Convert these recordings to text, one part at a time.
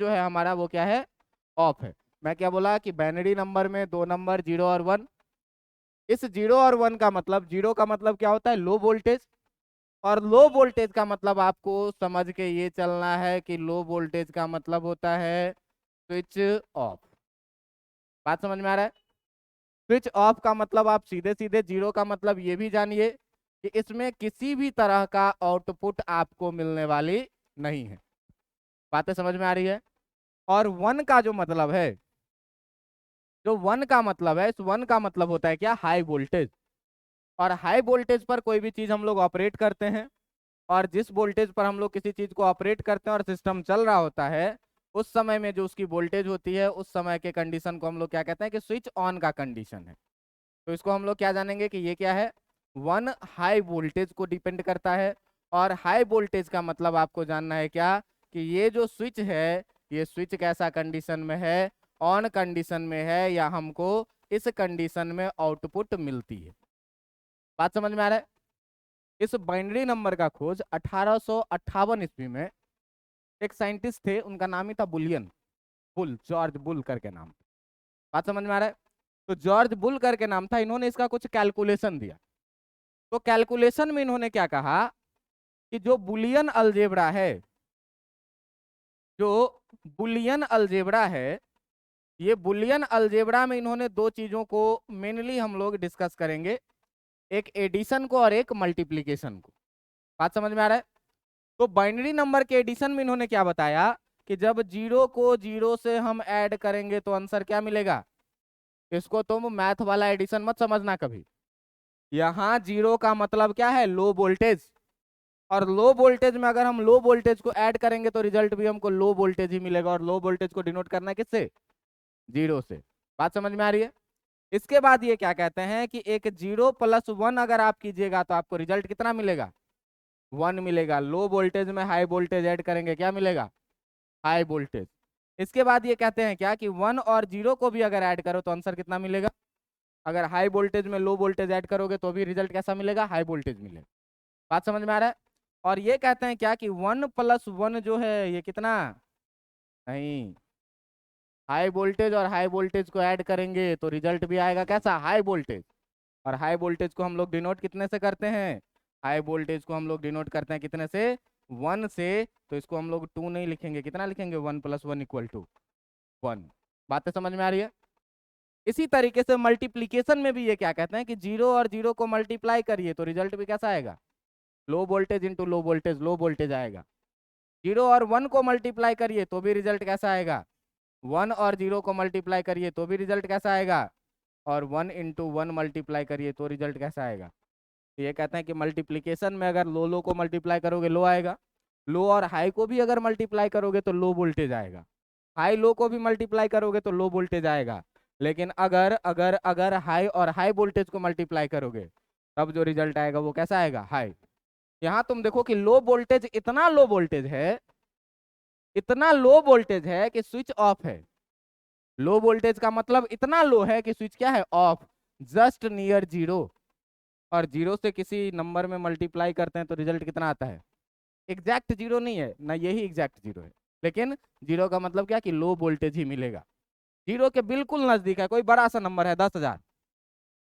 जो है हमारा वो क्या है, ऑफ है। मैं क्या बोला कि बाइनरी नंबर में दो नंबर 0 और 1। इस 0 और 1 का मतलब, 0 का मतलब क्या होता है, लो वोल्टेज, और लो वोल्टेज का मतलब आपको समझ के ये चलना है कि लो वोल्टेज का मतलब होता है स्विच ऑफ। बात समझ में आ रहा है? स्विच ऑफ का मतलब आप सीधे सीधे, 0 का मतलब ये भी जानिए कि इसमें किसी भी तरह का आउटपुट आपको मिलने वाली नहीं है। बातें समझ में आ रही है? और 1 का जो मतलब है, जो 1 का मतलब है, इस 1 का मतलब होता है क्या, हाई वोल्टेज। और हाई वोल्टेज पर कोई भी चीज हम लोग ऑपरेट करते हैं, और जिस वोल्टेज पर हम लोग किसी चीज को ऑपरेट करते हैं और सिस्टम चल रहा होता है, उस समय में जो उसकी वोल्टेज होती है, उस समय के कंडीशन को हम लोग क्या कहते हैं कि स्विच ऑन का कंडीशन है। तो इसको हम लोग क्या जानेंगे कि ये क्या है, 1 हाई वोल्टेज को डिपेंड करता है। और हाई वोल्टेज का मतलब आपको जानना है क्या, कि ये जो स्विच है, ये स्विच कैसा कंडीशन में है, ऑन कंडीशन में है, या हमको इस कंडीशन में आउटपुट मिलती है। बात समझ में आ रहा है? इस बाइनरी नंबर का खोज 1858 ईस्वी में एक साइंटिस्ट थे, उनका नाम ही था बुलियन, बुल, जॉर्ज बुल करके नाम। बात समझ में आ रहा है? तो जॉर्ज बुल करके नाम था, इन्होंने इसका कुछ कैलकुलेशन दिया। तो कैलकुलेशन में इन्होंने क्या कहा कि जो बुलियन अलजेब्रा है, जो बुलियन अलजेब्रा है, ये बुलियन अलजेब्रा में इन्होंने दो चीजों को मेनली हम लोग डिस्कस करेंगे, एक एडिशन को और एक मल्टीप्लीकेशन को। बात समझ में आ रहा है? तो बाइनरी नंबर के एडिशन में इन्होंने क्या बताया कि जब 0 को 0 से हम ऐड करेंगे तो आंसर क्या मिलेगा। इसको तुम मैथ वाला एडिशन मत समझना कभी। यहाँ 0 का मतलब क्या है, लो वोल्टेज। और लो वोल्टेज में अगर हम लो वोल्टेज को ऐड करेंगे तो रिजल्ट भी हमको लो वोल्टेज ही मिलेगा, और लो वोल्टेज को डिनोट करना है किससे, 0 से। बात समझ में आ रही है? इसके बाद ये क्या कहते हैं कि एक 0 + 1 अगर आप कीजिएगा तो आपको रिजल्ट कितना मिलेगा, 1 मिलेगा। लो वोल्टेज में हाई वोल्टेज ऐड करेंगे, क्या मिलेगा, हाई वोल्टेज। इसके बाद ये कहते हैं क्या कि 1 और 0 को भी अगर ऐड करो तो आंसर कितना मिलेगा। अगर हाई वोल्टेज में लो वोल्टेज ऐड करोगे तो भी रिजल्ट कैसा मिलेगा, हाई वोल्टेज मिलेगा। बात समझ में आ रहा है? और ये कहते हैं क्या कि 1 + 1 जो है ये कितना, नहीं, हाई वोल्टेज और हाई वोल्टेज को ऐड करेंगे तो रिजल्ट भी आएगा कैसा, हाई वोल्टेज। और हाई वोल्टेज को हम लोग डिनोट कितने से करते हैं, हाई वोल्टेज को हम लोग डिनोट करते हैं कितने से, 1 से। तो इसको हम लोग 2 नहीं लिखेंगे, कितना लिखेंगे, 1 + 1 = 1। बातें समझ में आ रही है? इसी तरीके से मल्टीप्लीकेशन में भी ये क्या कहते हैं कि 0 और 0 को मल्टीप्लाई करिए तो रिजल्ट भी कैसा आएगा, लो वोल्टेज इंटू लो वोल्टेज, लो वोल्टेज आएगा। 0 और 1 को मल्टीप्लाई करिए तो भी रिजल्ट कैसा आएगा, 1 और 0 को मल्टीप्लाई करिए तो भी रिजल्ट कैसा आएगा, और 1 × 1 मल्टीप्लाई करिए तो रिजल्ट कैसा आएगा। तो ये कहते हैं कि मल्टीप्लीकेशन में अगर लो लो को मल्टीप्लाई करोगे लो आएगा, लो और हाई को भी अगर मल्टीप्लाई करोगे तो लो वोल्टेज आएगा, हाई लो को भी मल्टीप्लाई करोगे तो लो वोल्टेज आएगा। लेकिन अगर अगर अगर हाई और हाई वोल्टेज को मल्टीप्लाई करोगे तब जो रिजल्ट आएगा वो कैसा आएगा, हाई। यहाँ तुम देखो कि लो वोल्टेज, इतना लो वोल्टेज है, इतना लो वोल्टेज है कि स्विच ऑफ है। लो वोल्टेज का मतलब इतना लो है कि स्विच क्या है, ऑफ, जस्ट नियर 0। और 0 से किसी नंबर में मल्टीप्लाई करते हैं तो रिजल्ट कितना आता है, एग्जैक्ट 0 नहीं है ना, यही एग्जैक्ट 0 है, लेकिन 0 का मतलब क्या कि लो वोल्टेज ही मिलेगा। 0 के बिल्कुल नजदीक है, कोई बड़ा सा नंबर है 10,000,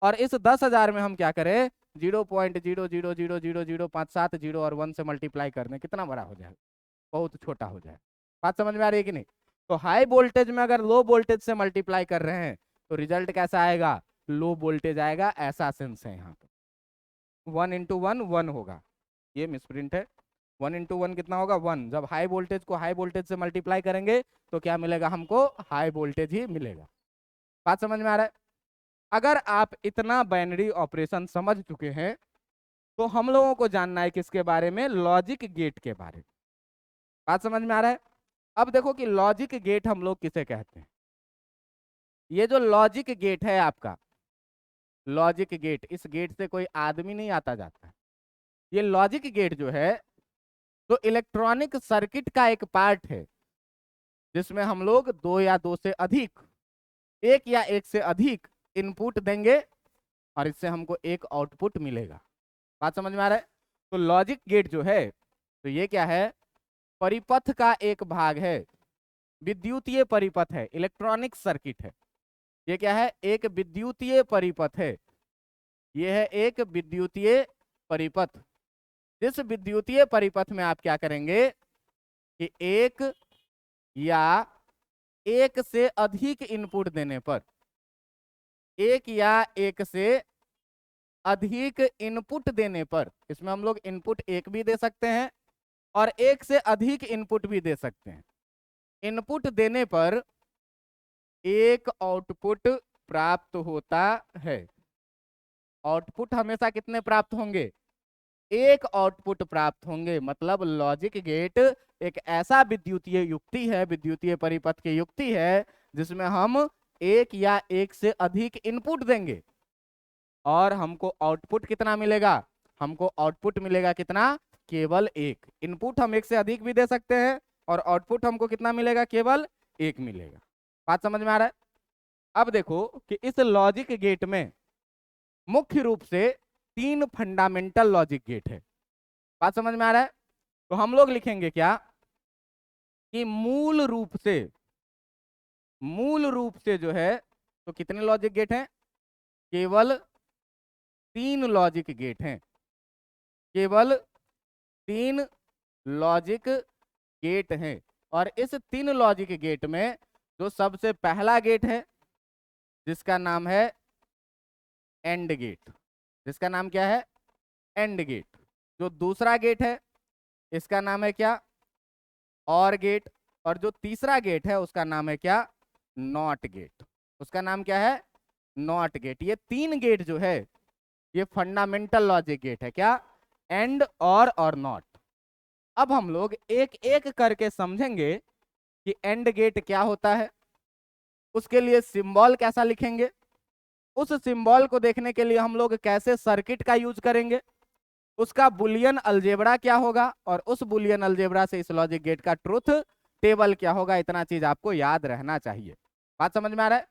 और इस 10,000 में हम क्या करें, 0.0000057 0 और 1 से मल्टीप्लाई करने कितना बड़ा हो जाए, बहुत छोटा हो जाए। बात समझ में आ रही है कि नहीं? तो हाई वोल्टेज में अगर लो वोल्टेज से मल्टीप्लाई कर रहे हैं तो रिजल्ट कैसा आएगा, लो वोल्टेज आएगा, ऐसा सेंस है यहाँ पे। 1 × 1 1 होगा, ये मिसप्रिंट है। 1 × 1 कितना होगा, 1। जब हाई वोल्टेज को हाई वोल्टेज से मल्टीप्लाई करेंगे तो क्या मिलेगा हमको, हाई वोल्टेज ही मिलेगा। बात समझ में आ रहा है? अगर आप इतना बाइनरी ऑपरेशन समझ चुके हैं तो हम लोगों को जानना है किसके बारे में, लॉजिक गेट के बारे में। बात समझ में आ रहा है? अब देखो कि लॉजिक गेट हम लोग किसे कहते हैं। ये जो लॉजिक गेट है आपका, लॉजिक गेट, इस गेट से कोई आदमी नहीं आता जाता है। ये लॉजिक गेट जो है तो इलेक्ट्रॉनिक सर्किट का एक पार्ट है, जिसमें हम लोग दो या दो से अधिक, एक या एक से अधिक इनपुट देंगे और इससे हमको एक आउटपुट मिलेगा। बात समझ में आ रहा है? तो लॉजिक गेट जो है तो ये क्या है, परिपथ का एक भाग है। विद्युतीय परिपथ है, इलेक्ट्रॉनिक सर्किट है। ये क्या है? एक विद्युतीय परिपथ है। ये है एक विद्युतीय परिपथ। जिस विद्युतीय परिपथ में आप क्या करेंगे कि एक या एक से अधिक इनपुट देने पर, एक या एक से अधिक इनपुट देने पर, इसमें हम लोग इनपुट एक भी दे सकते हैं और एक से अधिक इनपुट भी दे सकते हैं। इनपुट देने पर एक आउटपुट प्राप्त होता है। आउटपुट हमेशा कितने प्राप्त होंगे? एक आउटपुट प्राप्त होंगे। मतलब लॉजिक गेट एक ऐसा विद्युतीय युक्ति है, विद्युतीय परिपथ की युक्ति है, जिसमें हम एक या एक से अधिक इनपुट देंगे और हमको आउटपुट कितना मिलेगा? हमको आउटपुट मिलेगा कितना? केवल एक। इनपुट हम एक से अधिक भी दे सकते हैं और आउटपुट हमको कितना मिलेगा? केवल एक मिलेगा। बात समझ में आ रहा है? अब देखो कि इस लॉजिक गेट में मुख्य रूप से 3 फंडामेंटल लॉजिक गेट है। बात समझ में आ रहा है? तो हम लोग लिखेंगे क्या कि मूल रूप से जो है, तो कितने लॉजिक गेट हैं? केवल 3 लॉजिक गेट हैं। केवल 3 लॉजिक गेट हैं। और इस 3 लॉजिक गेट में जो सबसे पहला गेट है जिसका नाम है एंड गेट, जिसका नाम क्या है? AND gate. जो दूसरा गेट है इसका नाम है क्या? और गेट। और जो तीसरा गेट है उसका नाम है क्या? Not gate. उसका नाम क्या है? Not gate. ये 3 गेट जो है ये फंडामेंटल लॉजिक गेट है। क्या? एंड, और नॉट। अब हम लोग एक एक करके समझेंगे कि एंड गेट क्या होता है, उसके लिए सिंबल कैसा लिखेंगे, उस सिंबल को देखने के लिए हम लोग कैसे सर्किट का यूज करेंगे, उसका बुलियन अलजेब्रा क्या होगा, और उस बुलियन अलजेब्रा से इस लॉजिक गेट का ट्रुथ टेबल क्या होगा। इतना चीज आपको याद रहना चाहिए। बात समझ में आ रहा है?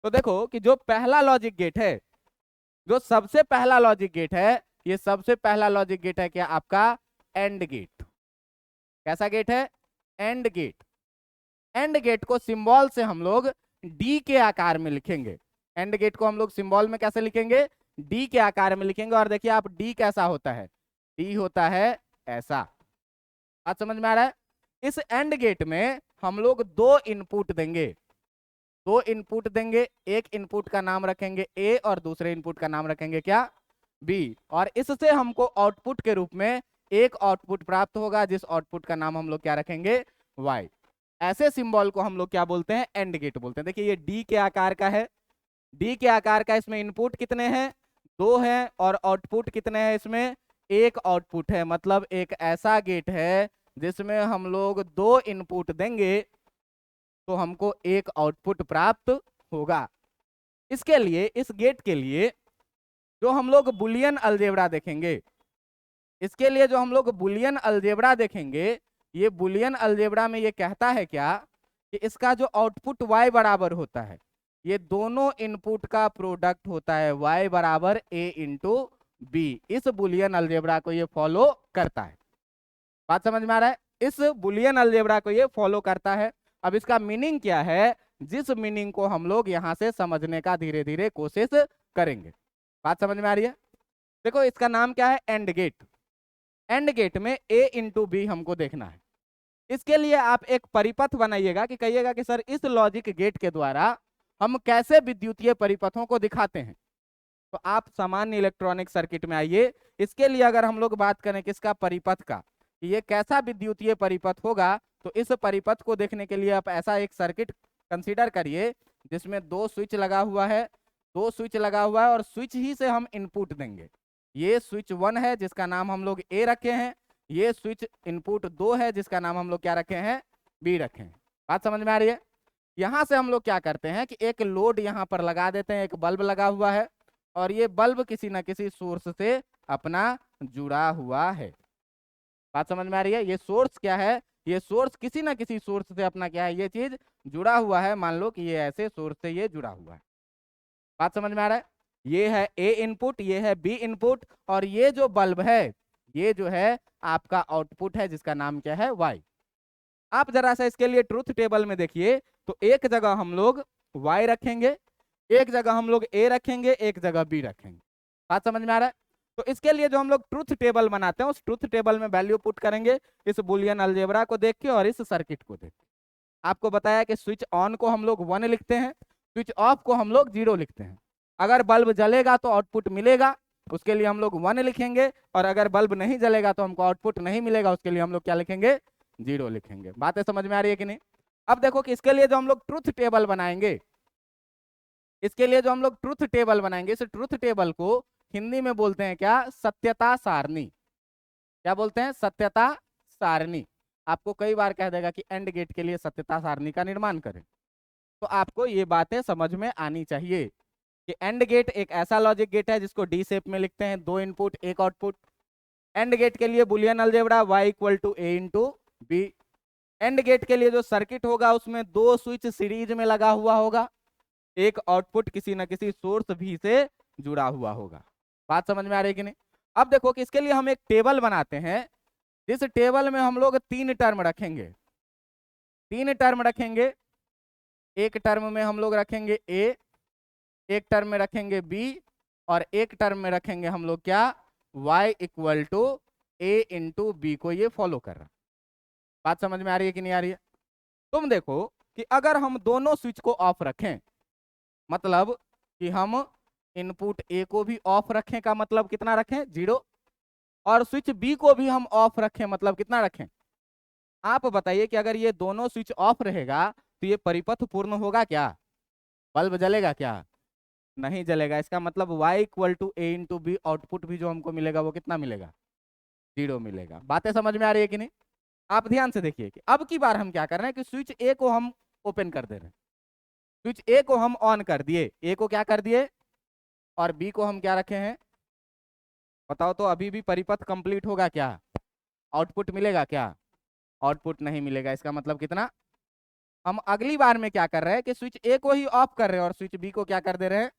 तो देखो कि जो पहला लॉजिक गेट है, जो सबसे पहला लॉजिक गेट है, ये सबसे पहला लॉजिक गेट है क्या? आपका एंड गेट। कैसा गेट है? AND gate. एंड गेट को सिंबल से हम लोग डी के आकार में लिखेंगे। एंड गेट को हम लोग सिंबल में कैसे लिखेंगे? डी के आकार में लिखेंगे। और देखिए आप डी कैसा होता है? डी होता है ऐसा। बात समझ में आ रहा है? इस एंड गेट में हम लोग 2 इनपुट देंगे। 2 इनपुट देंगे। एक इनपुट का नाम रखेंगे ए और दूसरे इनपुट का नाम रखेंगे क्या? बी। और इससे हमको आउटपुट के रूप में एक आउटपुट प्राप्त होगा, जिस आउटपुट का नाम हम लोग क्या रखेंगे? वाई। ऐसे सिंबल को हम लोग क्या बोलते हैं? एंड गेट बोलते हैं। देखिए ये डी के आकार का है। डी के आकार का। इसमें इनपुट कितने हैं? 2 हैं। और आउटपुट कितने हैं? इसमें एक आउटपुट है। मतलब एक ऐसा गेट है जिसमें हम लोग 2 इनपुट देंगे तो हमको एक आउटपुट प्राप्त होगा। इसके लिए, इस गेट के लिए जो हम लोग बुलियन अलजेब्रा देखेंगे, इसके लिए जो हम लोग बुलियन अलजेब्रा देखेंगे, ये बुलियन अलजेब्रा में ये कहता है क्या कि इसका जो आउटपुट y बराबर होता है, ये दोनों इनपुट का प्रोडक्ट होता है, y बराबर a इंटू बी। इस बुलियन अलजेब्रा को ये फॉलो करता है। बात समझ में आ रहा है? इस बुलियन अलजेब्रा को ये फॉलो करता है। अब इसका मीनिंग क्या है, जिस मीनिंग को हम लोग यहां से समझने का धीरे धीरे कोशिश करेंगे। बात समझ में आ रही है? देखो इसका नाम क्या है? AND gate. एंड गेट में a इंटू बी हमको देखना है। इसके लिए आप एक परिपथ बनाइएगा कि कहिएगा कि सर इस लॉजिक गेट के द्वारा हम कैसे विद्युतीय परिपथों को दिखाते हैं। तो आप सामान्य इलेक्ट्रॉनिक सर्किट में आइए। इसके लिए अगर हम लोग बात करें किसका? परिपथ का, कि ये कैसा विद्युतीय परिपथ होगा, तो इस परिपथ को देखने के लिए आप ऐसा एक सर्किट कंसीडर करिए जिसमें 2 स्विच लगा हुआ है। 2 स्विच लगा हुआ है और स्विच ही से हम इनपुट देंगे। ये स्विच 1 है जिसका नाम हम लोग ए रखे हैं। ये स्विच इनपुट 2 है जिसका नाम हम लोग क्या रखे हैं? बी रखे हैं। बात समझ में आ रही है? यहां से हम लोग क्या करते हैं कि एक लोड यहां पर लगा देते हैं। एक बल्ब लगा हुआ है और ये बल्ब किसी ना किसी सोर्स से अपना जुड़ा हुआ है। बात समझ में आ रही है? ये सोर्स क्या है? ये सोर्स किसी ना किसी सोर्स से अपना क्या है? ये चीज जुड़ा हुआ है। मान लो कि ये ऐसे सोर्स से ये जुड़ा हुआ है। बात समझ में आ रहा है? ये है ए इनपुट, ये है बी इनपुट, और ये जो बल्ब है ये जो है आपका आउटपुट है जिसका नाम क्या है? वाई। आप जरा सा इसके लिए ट्रुथ टेबल में देखिए, तो एक जगह हम लोग y रखेंगे, एक जगह हम लोग a रखेंगे, एक जगह b रखेंगे। बात समझ में आ रहा है? तो इसके लिए जो हम लोग ट्रुथ टेबल बनाते हैं, उस ट्रुथ टेबल में वैल्यू पुट करेंगे इस बुलियन अलजेब्रा को देख के और इस सर्किट को देख के। आपको बताया कि स्विच ऑन को हम लोग 1 लिखते हैं, स्विच ऑफ को हम लोग 0 लिखते हैं। अगर बल्ब जलेगा तो आउटपुट मिलेगा, उसके लिए हम लोग 1 लिखेंगे, और अगर बल्ब नहीं जलेगा तो हमको आउटपुट नहीं मिलेगा, उसके लिए हम लोग क्या लिखेंगे? 0 लिखेंगे। बातें समझ में आ रही है कि नहीं? अब देखो कि इसके लिए जो हम लोग ट्रुथ टेबल बनाएंगे, इसके लिए जो हम लोग ट्रुथ टेबल बनाएंगे, इस ट्रुथ टेबल को हिंदी में बोलते हैं क्या? सत्यता सारणी। क्या बोलते हैं? सत्यता सारणी। आपको कई बार कह देगा कि एंड गेट के लिए सत्यता सारणी का निर्माण करें, तो आपको ये बातें समझ में आनी चाहिए कि एंड गेट एक ऐसा लॉजिक गेट है जिसको डी शेप में लिखते हैं, 2 इनपुट 1 आउटपुट। एंड गेट के लिए Boolean algebra y equal to a into B. AND gate के लिए जो सर्किट होगा उसमें 2 स्विच सीरीज में लगा हुआ होगा, एक आउटपुट किसी न किसी सोर्स भी से जुड़ा हुआ होगा। बात समझ में आ रही है कि नहीं? अब देखो कि इसके लिए हम एक टेबल बनाते हैं, जिस टेबल में हम लोग 3 टर्म रखेंगे। 3 टर्म रखेंगे, एक टर्म में हम लोग रखेंगे a, एक टर्म में रखेंगे b, और एक टर्म में रखेंगे हम लोग क्या? y equal to a into B को ये फॉलो कर रहा। बात समझ में आ रही है कि नहीं आ रही है? तुम देखो कि अगर हम दोनों स्विच को ऑफ रखें, मतलब कि हम इनपुट ए को भी ऑफ रखें, का मतलब कितना रखें? 0, और स्विच बी को भी हम ऑफ रखें, मतलब कितना रखें? आप बताइए कि अगर ये दोनों स्विच ऑफ रहेगा तो ये परिपथ पूर्ण होगा क्या? बल्ब जलेगा क्या? नहीं जलेगा। इसका मतलब y equal to A into B, output भी जो हमको मिलेगा वो कितना मिलेगा? 0 मिलेगा। बातें समझ में आ रही है कि नहीं? आप ध्यान से देखिए कि अब की बार हम क्या कर रहे हैं कि स्विच ए को हम ओपन कर दे रहे हैं, स्विच ए को हम ऑन कर दिए, ए को क्या कर दिए, और बी को हम क्या रखे हैं? बताओ तो अभी भी परिपथ कंप्लीट होगा क्या? आउटपुट मिलेगा क्या? आउटपुट नहीं मिलेगा। इसका मतलब कितना? हम अगली बार में क्या कर रहे हैं कि स्विच ए को ही ऑफ कर रहे हैं और स्विच बी को क्या कर दे रहे हैं?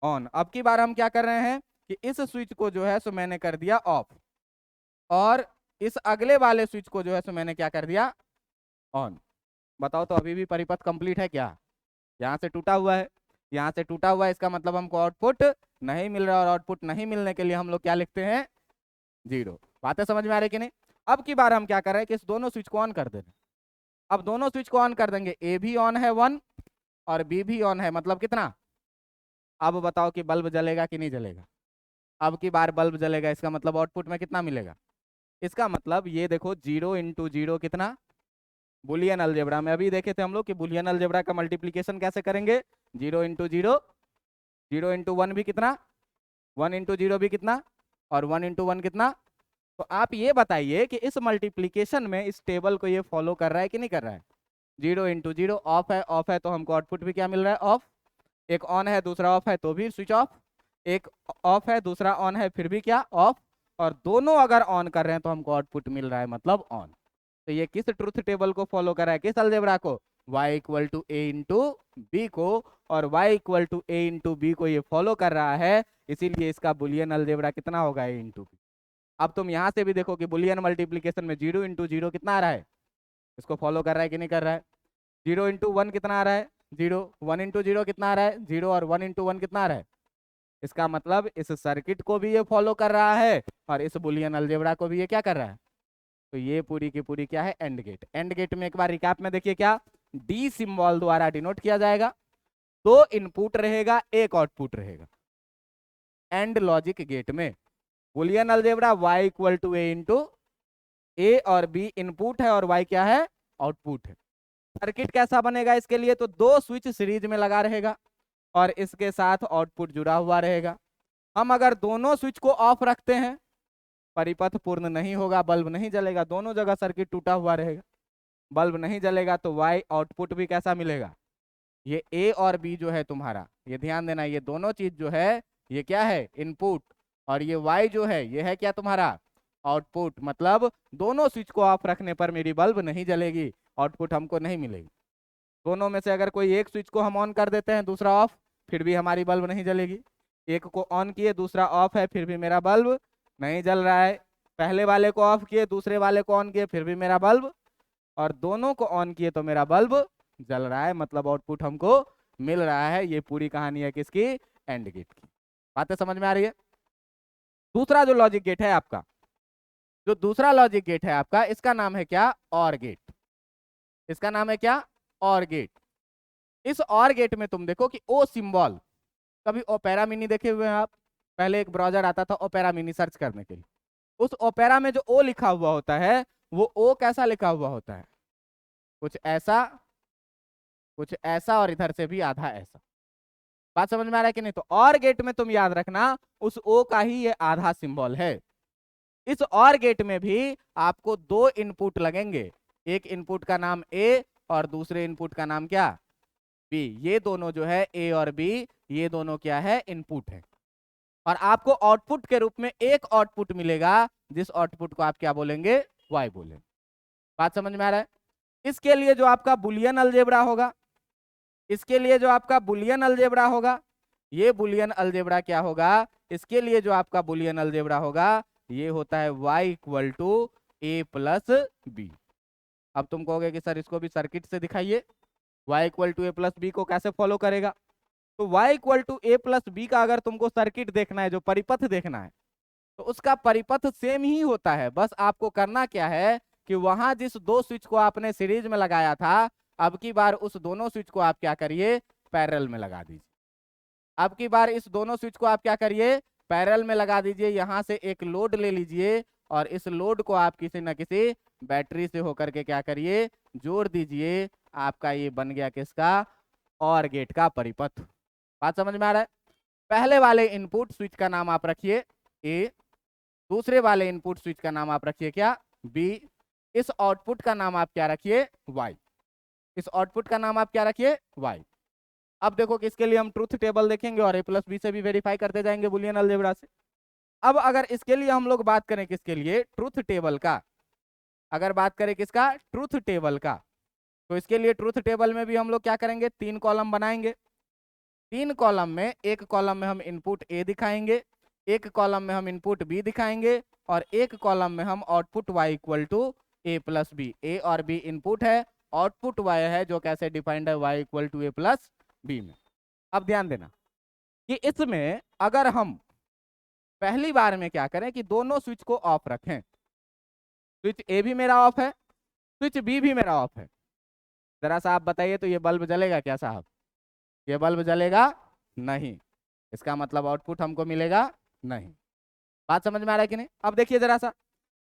ऑन। अब की बार हम क्या कर रहे हैं कि इस स्विच को जो है सो मैंने कर दिया ऑफ, और इस अगले वाले स्विच को जो है सो मैंने क्या कर दिया? ऑन। बताओ तो अभी भी परिपथ कंप्लीट है क्या? यहाँ से टूटा हुआ है, यहाँ से टूटा हुआ है, इसका मतलब हमको आउटपुट नहीं मिल रहा, और आउटपुट नहीं मिलने के लिए हम लोग क्या लिखते हैं? 0। बातें समझ में आ रही कि नहीं? अब की बार हम क्या कर रहे हैं कि इस दोनों स्विच को ऑन कर दे रहे हैं। अब दोनों स्विच को ऑन कर देंगे, ए भी ऑन है 1 और बी भी ऑन है, मतलब कितना? अब बताओ कि बल्ब जलेगा कि नहीं जलेगा? अब की बार बल्ब जलेगा, इसका मतलब आउटपुट में कितना मिलेगा? इसका मतलब ये देखो 0 इंटू 0 कितना? बुलियन अलजेब्रा में अभी देखे थे हम लोग कि बुलियन अलजेब्रा का मल्टीप्लीकेशन कैसे करेंगे? 0 इंटू 0, 0 इंटू 1 भी कितना? 1 इंटू 0 भी कितना? और 1 इंटू 1 कितना? तो आप ये बताइए कि इस मल्टीप्लीकेशन में इस टेबल को ये फॉलो कर रहा है कि नहीं कर रहा है? 0 इंटू 0 ऑफ है, ऑफ है तो हमको आउटपुट भी क्या मिल रहा है? ऑफ। एक ऑन है दूसरा ऑफ है तो भी स्विच ऑफ, एक ऑफ है दूसरा ऑन है फिर भी क्या? ऑफ। और दोनों अगर ऑन कर रहे हैं तो हमको आउटपुट मिल रहा है, मतलब ऑन। तो ये किस ट्रुथ टेबल को फॉलो कर रहा है? किस अलजेब्रा को? y equal to A into B को, और y equal to A into B को ये फॉलो कर रहा है, इसीलिए इसका बुलियन अलजेब्रा कितना होगा? ए इंटू बी। अब तुम यहां से भी देखो कि बुलियन मल्टीप्लीकेशन में 0 इंटू 0 कितना आ रहा है? इसको फॉलो कर रहा है कि नहीं कर रहा है? 0 इंटू 1 कितना आ रहा है? 0। 1 इंटू 0 कितना आ रहा है? 0। और 1 इंटू 1 कितना आ रहा है? इसका मतलब इस सर्किट को भी ये फॉलो कर रहा है और इस बुलियन अलजेब्रा को भी ये क्या कर रहा है? तो ये पूरी की पूरी क्या है? AND gate. एंड गेट में एक बार रिकैप में देखिए क्या डी सिंबल द्वारा डिनोट किया जाएगा। 2 इनपुट रहेगा, एक आउटपुट रहेगा। एंड लॉजिक गेट में Boolean algebra y equal to A into A, और b इनपुट है और y क्या है? आउटपुट है। सर्किट कैसा बनेगा इसके लिए? तो 2 स्विच सीरीज में लगा रहेगा और इसके साथ आउटपुट जुड़ा हुआ रहेगा। हम अगर दोनों स्विच को ऑफ रखते हैं, परिपथ पूर्ण नहीं होगा, बल्ब नहीं जलेगा, दोनों जगह सर्किट टूटा हुआ रहेगा, बल्ब नहीं जलेगा, तो y आउटपुट भी कैसा मिलेगा? ये a और b जो है तुम्हारा, ये ध्यान देना, ये दोनों चीज जो है ये क्या है? इनपुट, और ये y जो है ये है क्या तुम्हारा? आउटपुट। मतलब दोनों स्विच को ऑफ रखने पर मेरी बल्ब नहीं जलेगी, आउटपुट हमको नहीं मिलेगी। दोनों में से अगर कोई एक स्विच को हम ऑन कर देते हैं, दूसरा ऑफ, फिर भी हमारी बल्ब नहीं जलेगी। एक को ऑन किए दूसरा ऑफ है, फिर भी मेरा बल्ब नहीं जल रहा है। पहले वाले को ऑफ किए दूसरे वाले को ऑन किए, फिर भी मेरा बल्ब और दोनों को ऑन किए तो मेरा बल्ब जल रहा है, मतलब आउटपुट हमको मिल रहा है। ये पूरी कहानी है किसकी? एंड गेट की। बातें समझ में आ रही है? दूसरा जो लॉजिक गेट है आपका, जो दूसरा लॉजिक गेट है आपका, इसका नाम है क्या? और गेट। इसका नाम है क्या? और गेट। इस और गेट में तुम देखो कि ओ सिंबल, कभी ओपेरा मिनी देखे हुए हैं आप? पहले एक ब्राउजर आता था ओपेरा मिनी सर्च करने के लिए। उस ओपेरा में जो ओ लिखा हुआ होता है, वो ओ कैसा लिखा हुआ होता है? कुछ ऐसा, कुछ ऐसा, और इधर से भी आधा ऐसा। बात समझ में आ रहा है कि नहीं? तो और गेट में तुम याद रखना, उस ओ का ही ये आधा सिंबल है। इस और गेट में भी आपको दो इनपुट लगेंगे, एक इनपुट का नाम ए और दूसरे इनपुट का नाम क्या? बी। ये दोनों जो है ए और बी, ये दोनों क्या है? इनपुट है। और आपको आउटपुट के रूप में एक आउटपुट मिलेगा, जिस आउटपुट को आप क्या बोलेंगे? वाई बोलेंगे। बात समझ में आ रहा है? इसके लिए जो आपका बुलियन अलजेब्रा होगा, इसके लिए जो आपका बुलियन अलजेब्रा होगा, ये बुलियन अलजेब्रा क्या होगा? इसके लिए जो आपका बुलियन अलजेब्रा होगा, ये होता है y equal to A plus B. अब तुम कहोगे कि सर इसको भी सर्किट से दिखाइए, y equal to A plus B को कैसे फॉलो करेगा? तो y equal to A plus B का अगर तुमको सर्किट देखना है, जो परिपथ देखना है, तो उसका परिपथ सेम ही होता है। बस आपको करना क्या है कि वहां जिस दो स्विच को आपने सीरीज में लगाया था, अब की बार उस दोनों स्विच को आप क्या करिए? पैरेलल में लगा दीजिए। अब की बार इस दोनों स्विच को आप क्या करिए? पैरेलल में लगा दीजिए। यहां से एक लोड ले लीजिए और इस लोड को आप किसी न किसी बैटरी से होकर के क्या करिए? जोड़ दीजिए। आपका ये बन गया किसका? और गेट का परिपथ। बात समझ में आ रहा है? पहले वाले इनपुट स्विच का नाम आप रखिए ए, दूसरे वाले इनपुट स्विच का नाम आप रखिए क्या? बी। इस आउटपुट का नाम आप क्या रखिए? वाई। इस आउटपुट का नाम आप क्या रखिए? वाई। अब देखो कि इसके लिए हम ट्रूथ टेबल देखेंगे और ए प्लस बी से भी वेरीफाई करते जाएंगे बुलियन अलजेब्रा से। अब अगर इसके लिए हम लोग बात करें किसके लिए? ट्रूथ टेबल का। अगर बात करें किसका? ट्रूथ टेबल का। तो इसके लिए ट्रूथ टेबल में भी हम लोग क्या करेंगे? 3 कॉलम बनाएंगे। 3 कॉलम में, एक कॉलम में हम इनपुट ए दिखाएंगे, एक कॉलम में हम इनपुट बी दिखाएंगे, और एक कॉलम में हम output y equal to A plus B. A और बी इनपुट है, आउटपुट y है जो कैसे डिफाइंड है? y equal to A plus B में। अब ध्यान देना कि इसमें अगर हम पहली बार में क्या करें कि दोनों स्विच को ऑफ रखें। स्विच ए भी मेरा ऑफ है, स्विच बी भी मेरा ऑफ है। जरा सा आप बताइए, तो ये बल्ब जलेगा क्या साहब? ये बल्ब जलेगा नहीं। इसका मतलब आउटपुट हमको मिलेगा नहीं। बात समझ में आ रहा है कि नहीं? अब देखिए जरा सा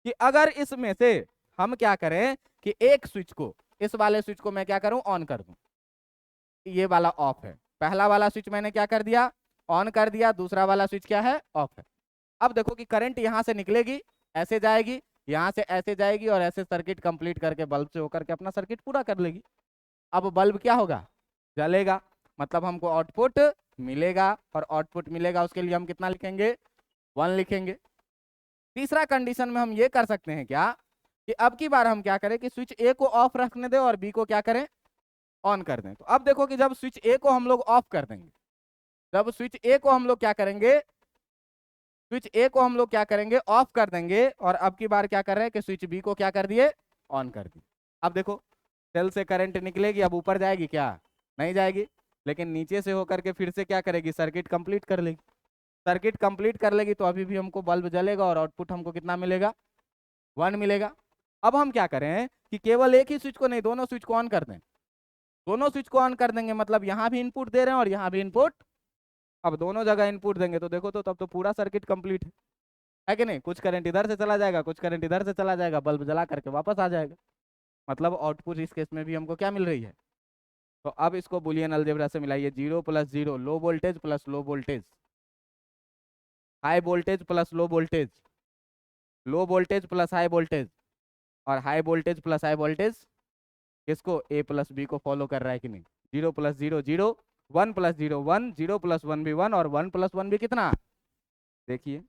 कि अगर इसमें से हम क्या करें कि एक स्विच को, इस वाले स्विच को मैं क्या करूं? ऑन कर दूं। ये वाला ऑफ है, पहला वाला स्विच मैंने क्या कर दिया? ऑन कर दिया। दूसरा वाला स्विच क्या है? ऑफ है। अब देखो कि करंट यहां से निकलेगी, ऐसे जाएगी, यहां से ऐसे जाएगी, और ऐसे सर्किट कंप्लीट करके बल्ब से होकर के अपना सर्किट पूरा कर लेगी। अब बल्ब क्या होगा? जलेगा। मतलब हमको आउटपुट मिलेगा, और आउटपुट मिलेगा उसके लिए हम कितना लिखेंगे? 1 लिखेंगे। तीसरा कंडीशन में हम ये कर सकते हैं क्या कि अब की बार हम क्या करें कि स्विच ए को ऑफ रखने दें और बी को क्या करें? ऑन कर दें। तो अब देखो कि जब स्विच ए को हम लोग ऑफ कर देंगे, जब स्विच ए को हम लोग क्या करेंगे? स्विच ए को हम लोग क्या करेंगे? ऑफ कर देंगे। और अब की बार क्या कर रहे हैं कि स्विच बी को क्या कर दिए? ऑन कर दिए। अब देखो सेल से करंट निकलेगी, अब ऊपर जाएगी क्या? नहीं जाएगी, लेकिन नीचे से होकर के फिर से क्या करेगी? सर्किट कंप्लीट कर लेगी। सर्किट कंप्लीट कर लेगी तो अभी भी हमको बल्ब जलेगा, और आउटपुट हमको कितना मिलेगा? 1 मिलेगा। अब हम क्या करें कि केवल एक ही स्विच को नहीं, दोनों स्विच को ऑन कर दें। दोनों स्विच को ऑन कर देंगे, मतलब यहाँ भी इनपुट दे रहे हैं और यहाँ भी इनपुट। अब दोनों जगह इनपुट देंगे तो देखो, तो तब तो पूरा सर्किट कंप्लीट है कि नहीं? कुछ करंट इधर से चला जाएगा, कुछ करंट इधर से चला जाएगा, बल्ब जला करके वापस आ जाएगा। मतलब आउटपुट इस केस में भी हमको क्या मिल रही है? तो अब इसको बुलियन अलजेब्रा से मिलाइए। 0 plus 0, low voltage plus low voltage, high voltage plus low voltage, low voltage plus high voltage, और high voltage plus high voltage किसको? ए प्लस बी को फॉलो कर रहा है कि नहीं? 0 प्लस 0 0, 1 प्लस 0 1, 0 प्लस 1 भी 1, और 1 प्लस 1 भी कितना? देखिए,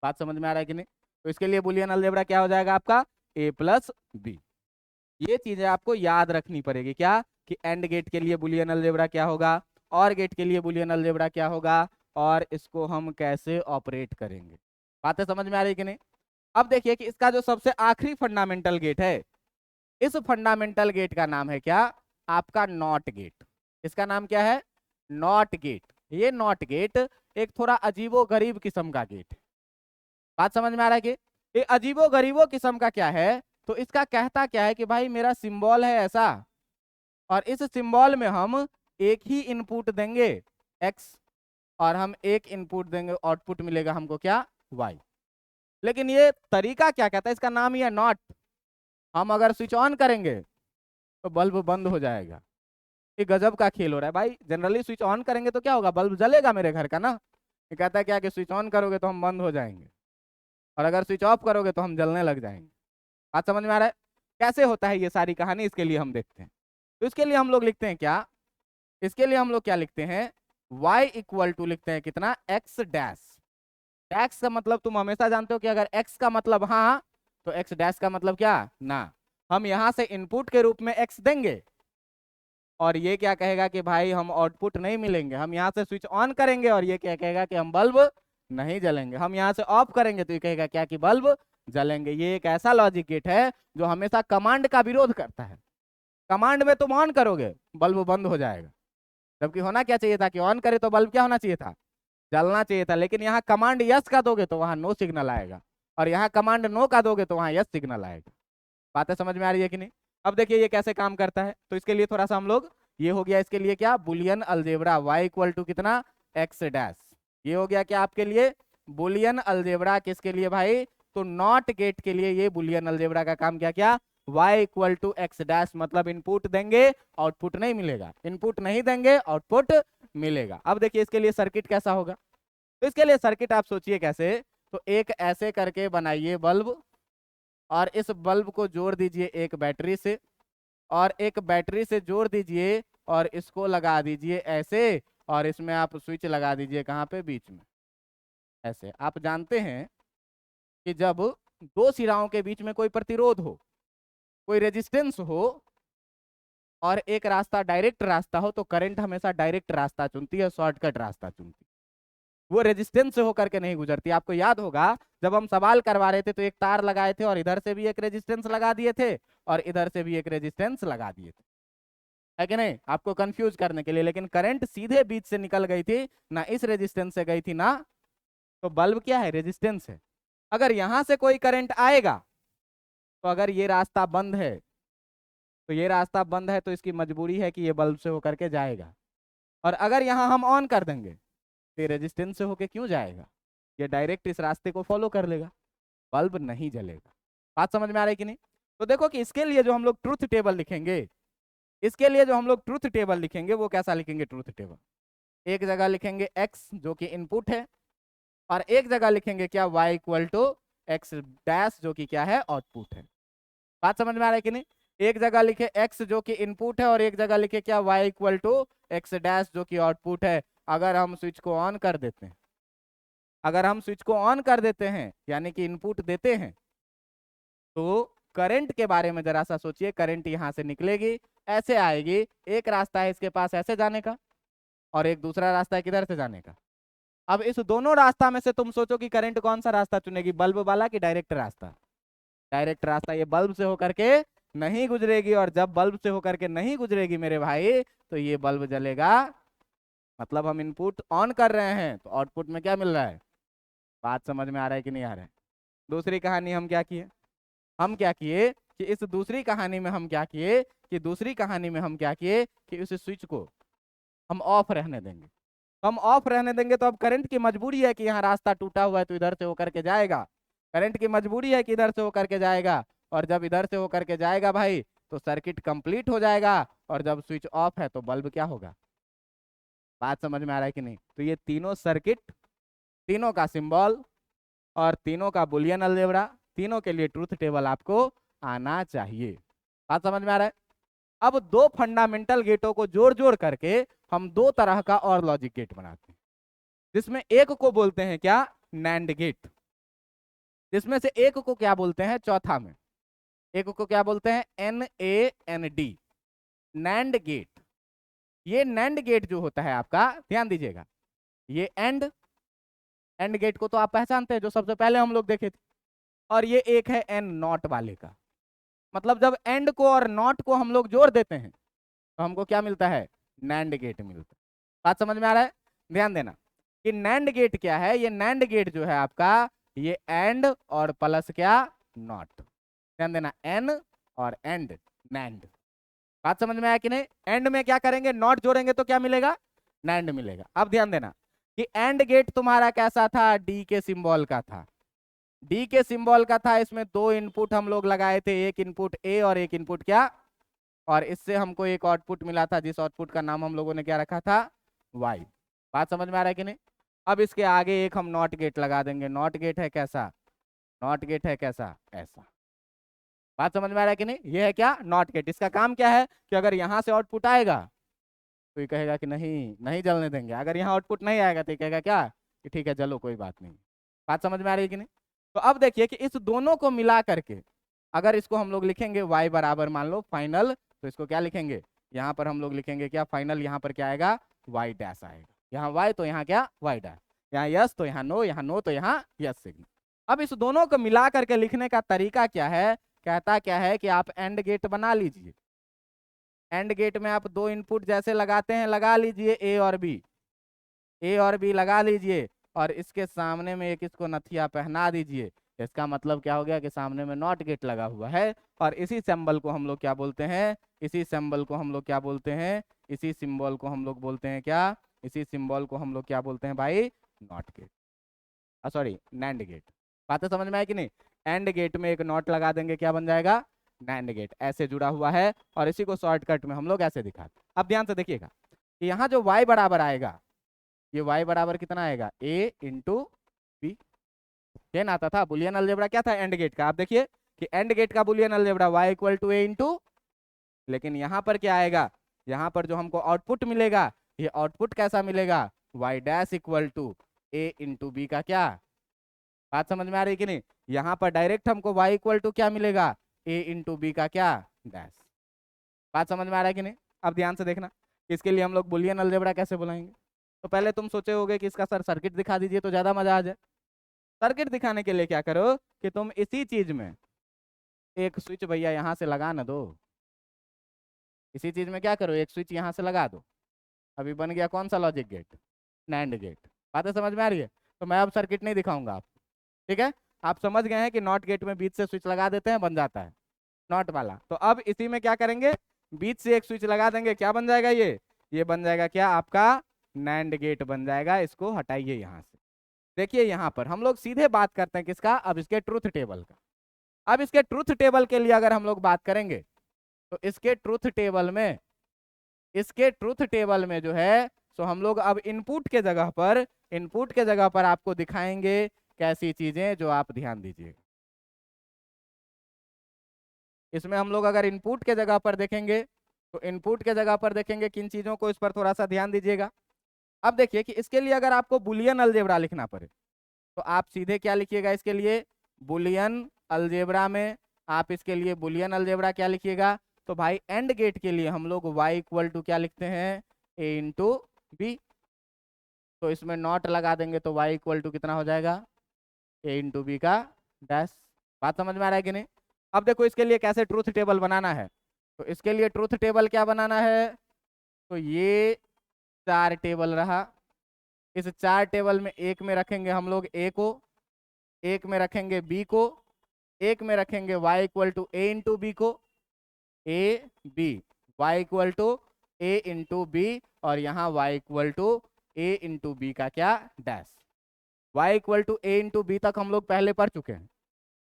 बात समझ में आ रहा है कि नहीं? तो इसके लिए बुलियन अलजेब्रा क्या हो जाएगा आपका? ए प्लस बी। ये चीजें आपको याद रखनी पड़ेगी क्या कि एंड गेट के लिए बुलियन अलजेब्रा क्या होगा, और गेट के लिए बुलियन अलजेब्रा क्या होगा, और इसको हम कैसे ऑपरेट करेंगे। बातें समझ में आ रही कि नहीं? अब देखिए कि इसका जो सबसे आखिरी फंडामेंटल गेट है, इस फंडामेंटल गेट का नाम है क्या? आपका नॉट गेट। इसका नाम क्या है? Not gate. ये नॉट गेट एक थोड़ा अजीबो गरीब किस्म का गेट है। बात समझ में आ रहा है कि ये अजीबो गरीबो किस्म का क्या है? तो इसका कहता क्या है कि भाई मेरा सिंबल है ऐसा, और इस सिंबल में हम एक ही इनपुट देंगे x, और हम एक इनपुट देंगे, आउटपुट मिलेगा हमको क्या? y। लेकिन ये तरीका क्या कहता है? इसका नाम ही है नॉट। हम अगर स्विच ऑन करेंगे तो बल्ब बंद हो जाएगा। ये गजब का खेल हो रहा है भाई। जनरली स्विच ऑन करेंगे तो क्या होगा? बल्ब जलेगा मेरे घर का ना। ये कहता है क्या कि स्विच ऑन करोगे तो हम बंद हो जाएंगे, और अगर स्विच ऑफ करोगे तो हम जलने लग जाएंगे। बात समझ में आ रहा है? कैसे होता है ये सारी कहानी, इसके लिए हम देखते हैं। तो इसके लिए हम लोग लिखते हैं क्या? इसके लिए हम लोग क्या लिखते हैं? y इक्वल टू लिखते हैं कितना? x dash. x का मतलब तुम हमेशा जानते हो कि अगर x का मतलब हाँ, तो x डैश का मतलब क्या? ना। हम यहां से इनपुट के रूप में x देंगे, और ये क्या कहेगा कि भाई हम आउटपुट नहीं मिलेंगे। हम यहाँ से स्विच ऑन करेंगे और ये क्या कहेगा कि हम बल्ब नहीं जलेंगे। हम यहाँ से ऑफ करेंगे तो ये कहेगा क्या कि बल्ब जलेंगे। ये एक ऐसा लॉजिक गेट है जो हमेशा कमांड का विरोध करता है। कमांड में तुम ऑन करोगे बल्ब बंद हो जाएगा, जबकि होना क्या चाहिए था कि ऑन करे तो बल्ब क्या होना चाहिए था? जलना चाहिए था। लेकिन यहाँ कमांड यस का दोगे तो वहां नो सिग्नल आएगा, और यहाँ कमांड नो का दोगे तो वहां यस सिग्नल आएगा। बातें समझ में आ रही है कि नहीं? अब देखिए ये कैसे काम करता है। तो इसके लिए थोड़ा सा हम लोग, ये हो गया इसके लिए क्या? Boolean algebra y equal to कितना? x dash. ये हो गया क्या आपके लिए? Boolean algebra. किसके लिए भाई? तो नॉट गेट के लिए ये बुलियन अलजेब्रा का काम क्या क्या? y equal to X dash, मतलब इनपुट देंगे आउटपुट नहीं मिलेगा, इनपुट नहीं देंगे आउटपुट मिलेगा। अब देखिए इसके लिए सर्किट कैसा होगा। तो इसके लिए सर्किट आप सोचिए कैसे। तो एक ऐसे करके बनाइए बल्ब, और इस बल्ब को जोड़ दीजिए एक बैटरी से, और एक बैटरी से जोड़ दीजिए और इसको लगा दीजिए ऐसे, और इसमें आप स्विच लगा दीजिए कहाँ पे? बीच में ऐसे। आप जानते हैं कि जब दो सिराओं के बीच में कोई प्रतिरोध हो, कोई रेजिस्टेंस हो, और एक रास्ता डायरेक्ट रास्ता हो, तो करंट हमेशा डायरेक्ट रास्ता चुनती है, शॉर्टकट रास्ता चुनती है। वो रेजिस्टेंस से होकर के नहीं गुजरती। आपको याद होगा जब हम सवाल करवा रहे थे तो एक तार लगाए थे, और इधर से भी एक रेजिस्टेंस लगा दिए थे, और इधर से भी एक रेजिस्टेंस लगा दिए थे, है कि नहीं? आपको कंफ्यूज करने के लिए। लेकिन करंट सीधे बीच से निकल गई थी ना, इस रेजिस्टेंस से गई थी ना। तो बल्ब क्या है? रेजिस्टेंस है। अगर यहां से कोई करंट आएगा, तो अगर ये रास्ता बंद है, तो ये रास्ता बंद है, तो इसकी मजबूरी है कि ये बल्ब से होकर के जाएगा। और अगर यहाँ हम ऑन कर देंगे तो ये रेजिस्टेंस से होके क्यों जाएगा? ये डायरेक्ट इस रास्ते को फॉलो कर लेगा, बल्ब नहीं जलेगा। बात समझ में आ रही है कि नहीं? तो देखो कि इसके लिए जो हम लोग ट्रूथ टेबल लिखेंगे, इसके लिए जो हम लोग ट्रूथ टेबल लिखेंगे वो कैसा लिखेंगे? ट्रूथ टेबल एक जगह लिखेंगे x जो कि इनपुट है, और एक जगह लिखेंगे क्या? y equal to X dash जो कि क्या है? आउटपुट है। बात समझ में आ रहा है कि नहीं? एक जगह लिखे x जो कि इनपुट है, और एक जगह लिखे क्या? y equal to X dash जो कि आउटपुट है। अगर हम स्विच को ऑन कर देते हैं, अगर हम स्विच को ऑन कर देते हैं यानी कि इनपुट देते हैं, तो करंट के बारे में जरा सा सोचिए। करंट यहां से निकलेगी, ऐसे आएगी। एक रास्ता है इसके पास ऐसे जाने का, और एक दूसरा रास्ता है किधर से जाने का। अब इस दोनों रास्ता में से तुम सोचो कि करंट कौन सा रास्ता चुनेगी? बल्ब वाला कि डायरेक्ट रास्ता? डायरेक्ट रास्ता। ये बल्ब से होकर के नहीं गुजरेगी, और जब बल्ब से होकर के नहीं गुजरेगी मेरे भाई, तो ये बल्ब जलेगा। मतलब हम इनपुट ऑन कर रहे हैं तो आउटपुट में क्या मिल रहा है? बात समझ में आ रहा है कि नहीं आ रहा है? दूसरी कहानी हम क्या किए? हम क्या किए कि इस दूसरी कहानी में हम क्या किए कि दूसरी कहानी में हम क्या किए कि उस स्विच को हम ऑफ रहने देंगे। हम ऑफ रहने देंगे तो अब करंट की मजबूरी है कि यहाँ रास्ता टूटा हुआ है तो इधर से होकर के जाएगा। करंट की मजबूरी है कि इधर से होकर के जाएगा, और जब इधर से होकर के जाएगा भाई तो सर्किट कंप्लीट हो जाएगा, और जब स्विच ऑफ है तो बल्ब क्या होगा? बात समझ में आ रहा है कि नहीं? तो ये तीनों सर्किट, तीनों का सिंबल और तीनों का बुलियन अलजेब्रा, तीनों के लिए ट्रूथ टेबल आपको आना चाहिए। बात समझ में आ रहा है? अब दो फंडामेंटल गेटों को जोड़ जोड़ करके हम दो तरह का और लॉजिक गेट बनाते हैं, जिसमें एक को बोलते हैं क्या? NAND gate. जिसमें से एक को क्या बोलते हैं? चौथा में एक को क्या बोलते हैं? NAND, NAND gate. ये नैंड गेट जो होता है आपका, ध्यान दीजिएगा, ये एंड गेट को तो आप पहचानते हैं, जो सबसे पहले हम लोग देखे थे। और ये एक है एन नॉट वाले का। मतलब जब एंड को और नॉट को हम लोग जोड़ देते हैं तो हमको क्या मिलता है, नैंड गेट मिलता है। बात समझ में आ रहा है? ध्यान देना कि नैंड गेट क्या है, ये नैंड गेट जो है आपका, ये एंड और प्लस क्या, नॉट। ध्यान देना, एन और एंड, नैंड। बात समझ में आया कि नहीं? एंड में क्या करेंगे, नॉट जोड़ेंगे तो क्या मिलेगा, नैंड मिलेगा। अब ध्यान देना कि एंड गेट तुम्हारा कैसा था, डी के सिंबल का था। डी के सिंबल का था, इसमें दो इनपुट हम लोग लगाए थे, एक इनपुट ए और एक इनपुट क्या, और इससे हमको एक आउटपुट मिला था, जिस आउटपुट का नाम हम लोगों ने क्या रखा था, वाई। बात समझ में आ रहा है कि नहीं? अब इसके आगे एक हम नॉट गेट लगा देंगे। नॉट गेट है कैसा, नॉट गेट है कैसा, ऐसा। बात समझ में आ रहा है कि नहीं? ये है क्या, नॉट गेट। इसका काम क्या है कि अगर यहां से आउटपुट आएगा तो ये कहेगा कि नहीं नहीं जलने देंगे, अगर यहाँ आउटपुट नहीं आएगा तो ये कहेगा क्या, कि ठीक है चलो कोई बात नहीं। बात समझ में आ रही है कि नहीं? तो अब देखिए कि इस दोनों को मिला करके अगर इसको हम लोग लिखेंगे y बराबर मान लो फाइनल, तो इसको क्या लिखेंगे, यहाँ पर हम लोग लिखेंगे क्या, फाइनल। यहाँ पर क्या आएगा, y डैश आएगा। यहाँ y तो यहाँ क्या, y डैश। यहाँ यस तो यहाँ नो, यहाँ नो तो यहाँ यस सिग्नल। अब इस दोनों को मिला करके लिखने का तरीका क्या है, कहता क्या है कि आप एंड गेट बना लीजिए। एंड गेट में आप दो इनपुट जैसे लगाते हैं लगा लीजिए, ए और बी, ए और बी लगा लीजिए, और इसके सामने में एक इसको नथिया पहना दीजिए। इसका मतलब क्या हो गया कि सामने में नॉट गेट लगा हुआ है, और इसी सिंबल को हम लोग क्या बोलते हैं, इसी सिंबल को हम लोग क्या बोलते हैं, इसी सिंबल को हम लोग बोलते हैं क्या, इसी सिंबल को हम लोग क्या बोलते हैं भाई, NOT gate, sorry NAND gate. बातें समझ में आए कि नहीं? एंड गेट में एक नॉट लगा देंगे, क्या बन जाएगा, नैंड गेट। ऐसे जुड़ा हुआ है, और इसी को शॉर्टकट में हम लोग ऐसे दिखाते। अब ध्यान से देखिएगा कि यहाँ जो y बराबर आएगा, ये y बराबर कितना आएगा, a इंटू बी। ये आता था बुलियन अलजेब्रा क्या था, एंड गेट का। आप देखिए कि एंड गेट का Boolean algebra y equal to A into, लेकिन यहाँ पर क्या आएगा, यहाँ पर जो हमको आउटपुट मिलेगा, ये आउटपुट कैसा मिलेगा, y dash equal to A into B का क्या। बात समझ में आ रही है कि नहीं? यहाँ पर डायरेक्ट हमको y इक्वल टू क्या मिलेगा, a इंटू बी का क्या, डैश। बात समझ में आ रहा है कि नहीं? अब ध्यान से देखना, इसके लिए हम लोग बुलियन अलजेब्रा कैसे बुलाएंगे। तो पहले तुम सोचे होगे कि इसका सर सर्किट दिखा दीजिए तो ज्यादा मजा आ जाए। सर्किट दिखाने के लिए क्या करो कि तुम इसी चीज में एक स्विच भैया यहाँ से लगा ना दो, इसी चीज में क्या करो, एक स्विच यहाँ से लगा दो। अभी बन गया कौन सा लॉजिक गेट, नैंड गेट। बातें समझ में आ रही है? तो मैं अब सर्किट नहीं दिखाऊंगा आपको, ठीक है? आप समझ गए हैं कि नॉट गेट में बीच से स्विच लगा देते हैं, बन जाता है नॉट वाला। तो अब इसी में क्या करेंगे, बीच से एक स्विच लगा देंगे, क्या बन जाएगा, ये बन जाएगा क्या आपका, नैंड गेट बन जाएगा। इसको हटाइए यहाँ से। देखिए यहाँ पर हम लोग सीधे बात करते हैं किसका, अब इसके ट्रूथ टेबल का। अब इसके ट्रूथ टेबल के लिए अगर हम लोग बात करेंगे तो इसके ट्रूथ टेबल में, इसके ट्रूथ टेबल में जो है, तो हम लोग अब इनपुट के जगह पर, इनपुट के जगह पर आपको दिखाएंगे कैसी चीजें, जो आप ध्यान दीजिएगा। इसमें हम लोग अगर इनपुट के जगह पर देखेंगे तो इनपुट के जगह पर देखेंगे किन चीजों को, इस पर थोड़ा सा ध्यान दीजिएगा। अब देखिए कि इसके लिए अगर आपको बुलियन अलजेब्रा लिखना पड़े तो आप सीधे क्या लिखिएगा, इसके लिए बुलियन अलजेब्रा में आप इसके लिए बुलियन अलजेब्रा क्या लिखिएगा, तो भाई एंड गेट के लिए हम लोग y इक्वल टू क्या लिखते हैं, a इंटू बी। तो इसमें नॉट लगा देंगे तो y इक्वल टू कितना हो जाएगा, a इंटू बी का डैश। बात समझ में आ रहा है कि नहीं? अब देखो इसके लिए कैसे ट्रूथ टेबल बनाना है। तो इसके लिए ट्रूथ टेबल क्या बनाना है, तो ये 4 टेबल रहा। इस 4 टेबल में एक में रखेंगे हम लोग a को, एक में रखेंगे b को, एक में रखेंगे y equal to a into B को, a b, y equal to a into B, और यहाँ y equal to a into B का क्या, dash. y equal to a into B तक हम लोग पहले पढ़ चुके हैं।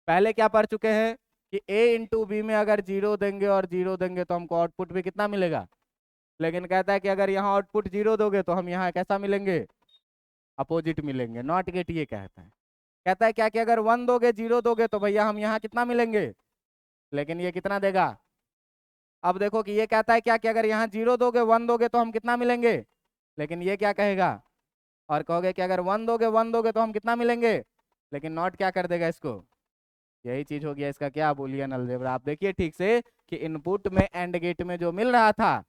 पहले क्या पढ़ चुके हैं कि a इंटू बी में अगर 0 देंगे और 0 देंगे तो हमको आउटपुट भी कितना मिलेगा। लेकिन कहता है कि अगर यहाँ आउटपुट 0 दोगे तो हम यहाँ कैसा मिलेंगे, अपोजिट मिलेंगे। नॉट गेट ये कहता है क्या कि अगर 1 दोगे 0 दोगे तो भैया हम यहाँ कितना मिलेंगे, लेकिन ये कितना देगा। अब देखो कि ये कहता है क्या कि अगर यहाँ 0 दोगे 1 दोगे तो हम कितना मिलेंगे, लेकिन ये क्या कहेगा, और कहोगे कि अगर 1 दोगे तो हम कितना मिलेंगे, लेकिन नॉट क्या कर देगा इसको। यही चीज हो गया इसका क्या, बुलियन अलजेब्रा। आप देखिए ठीक से कि इनपुट में एंड गेट में जो मिल रहा था,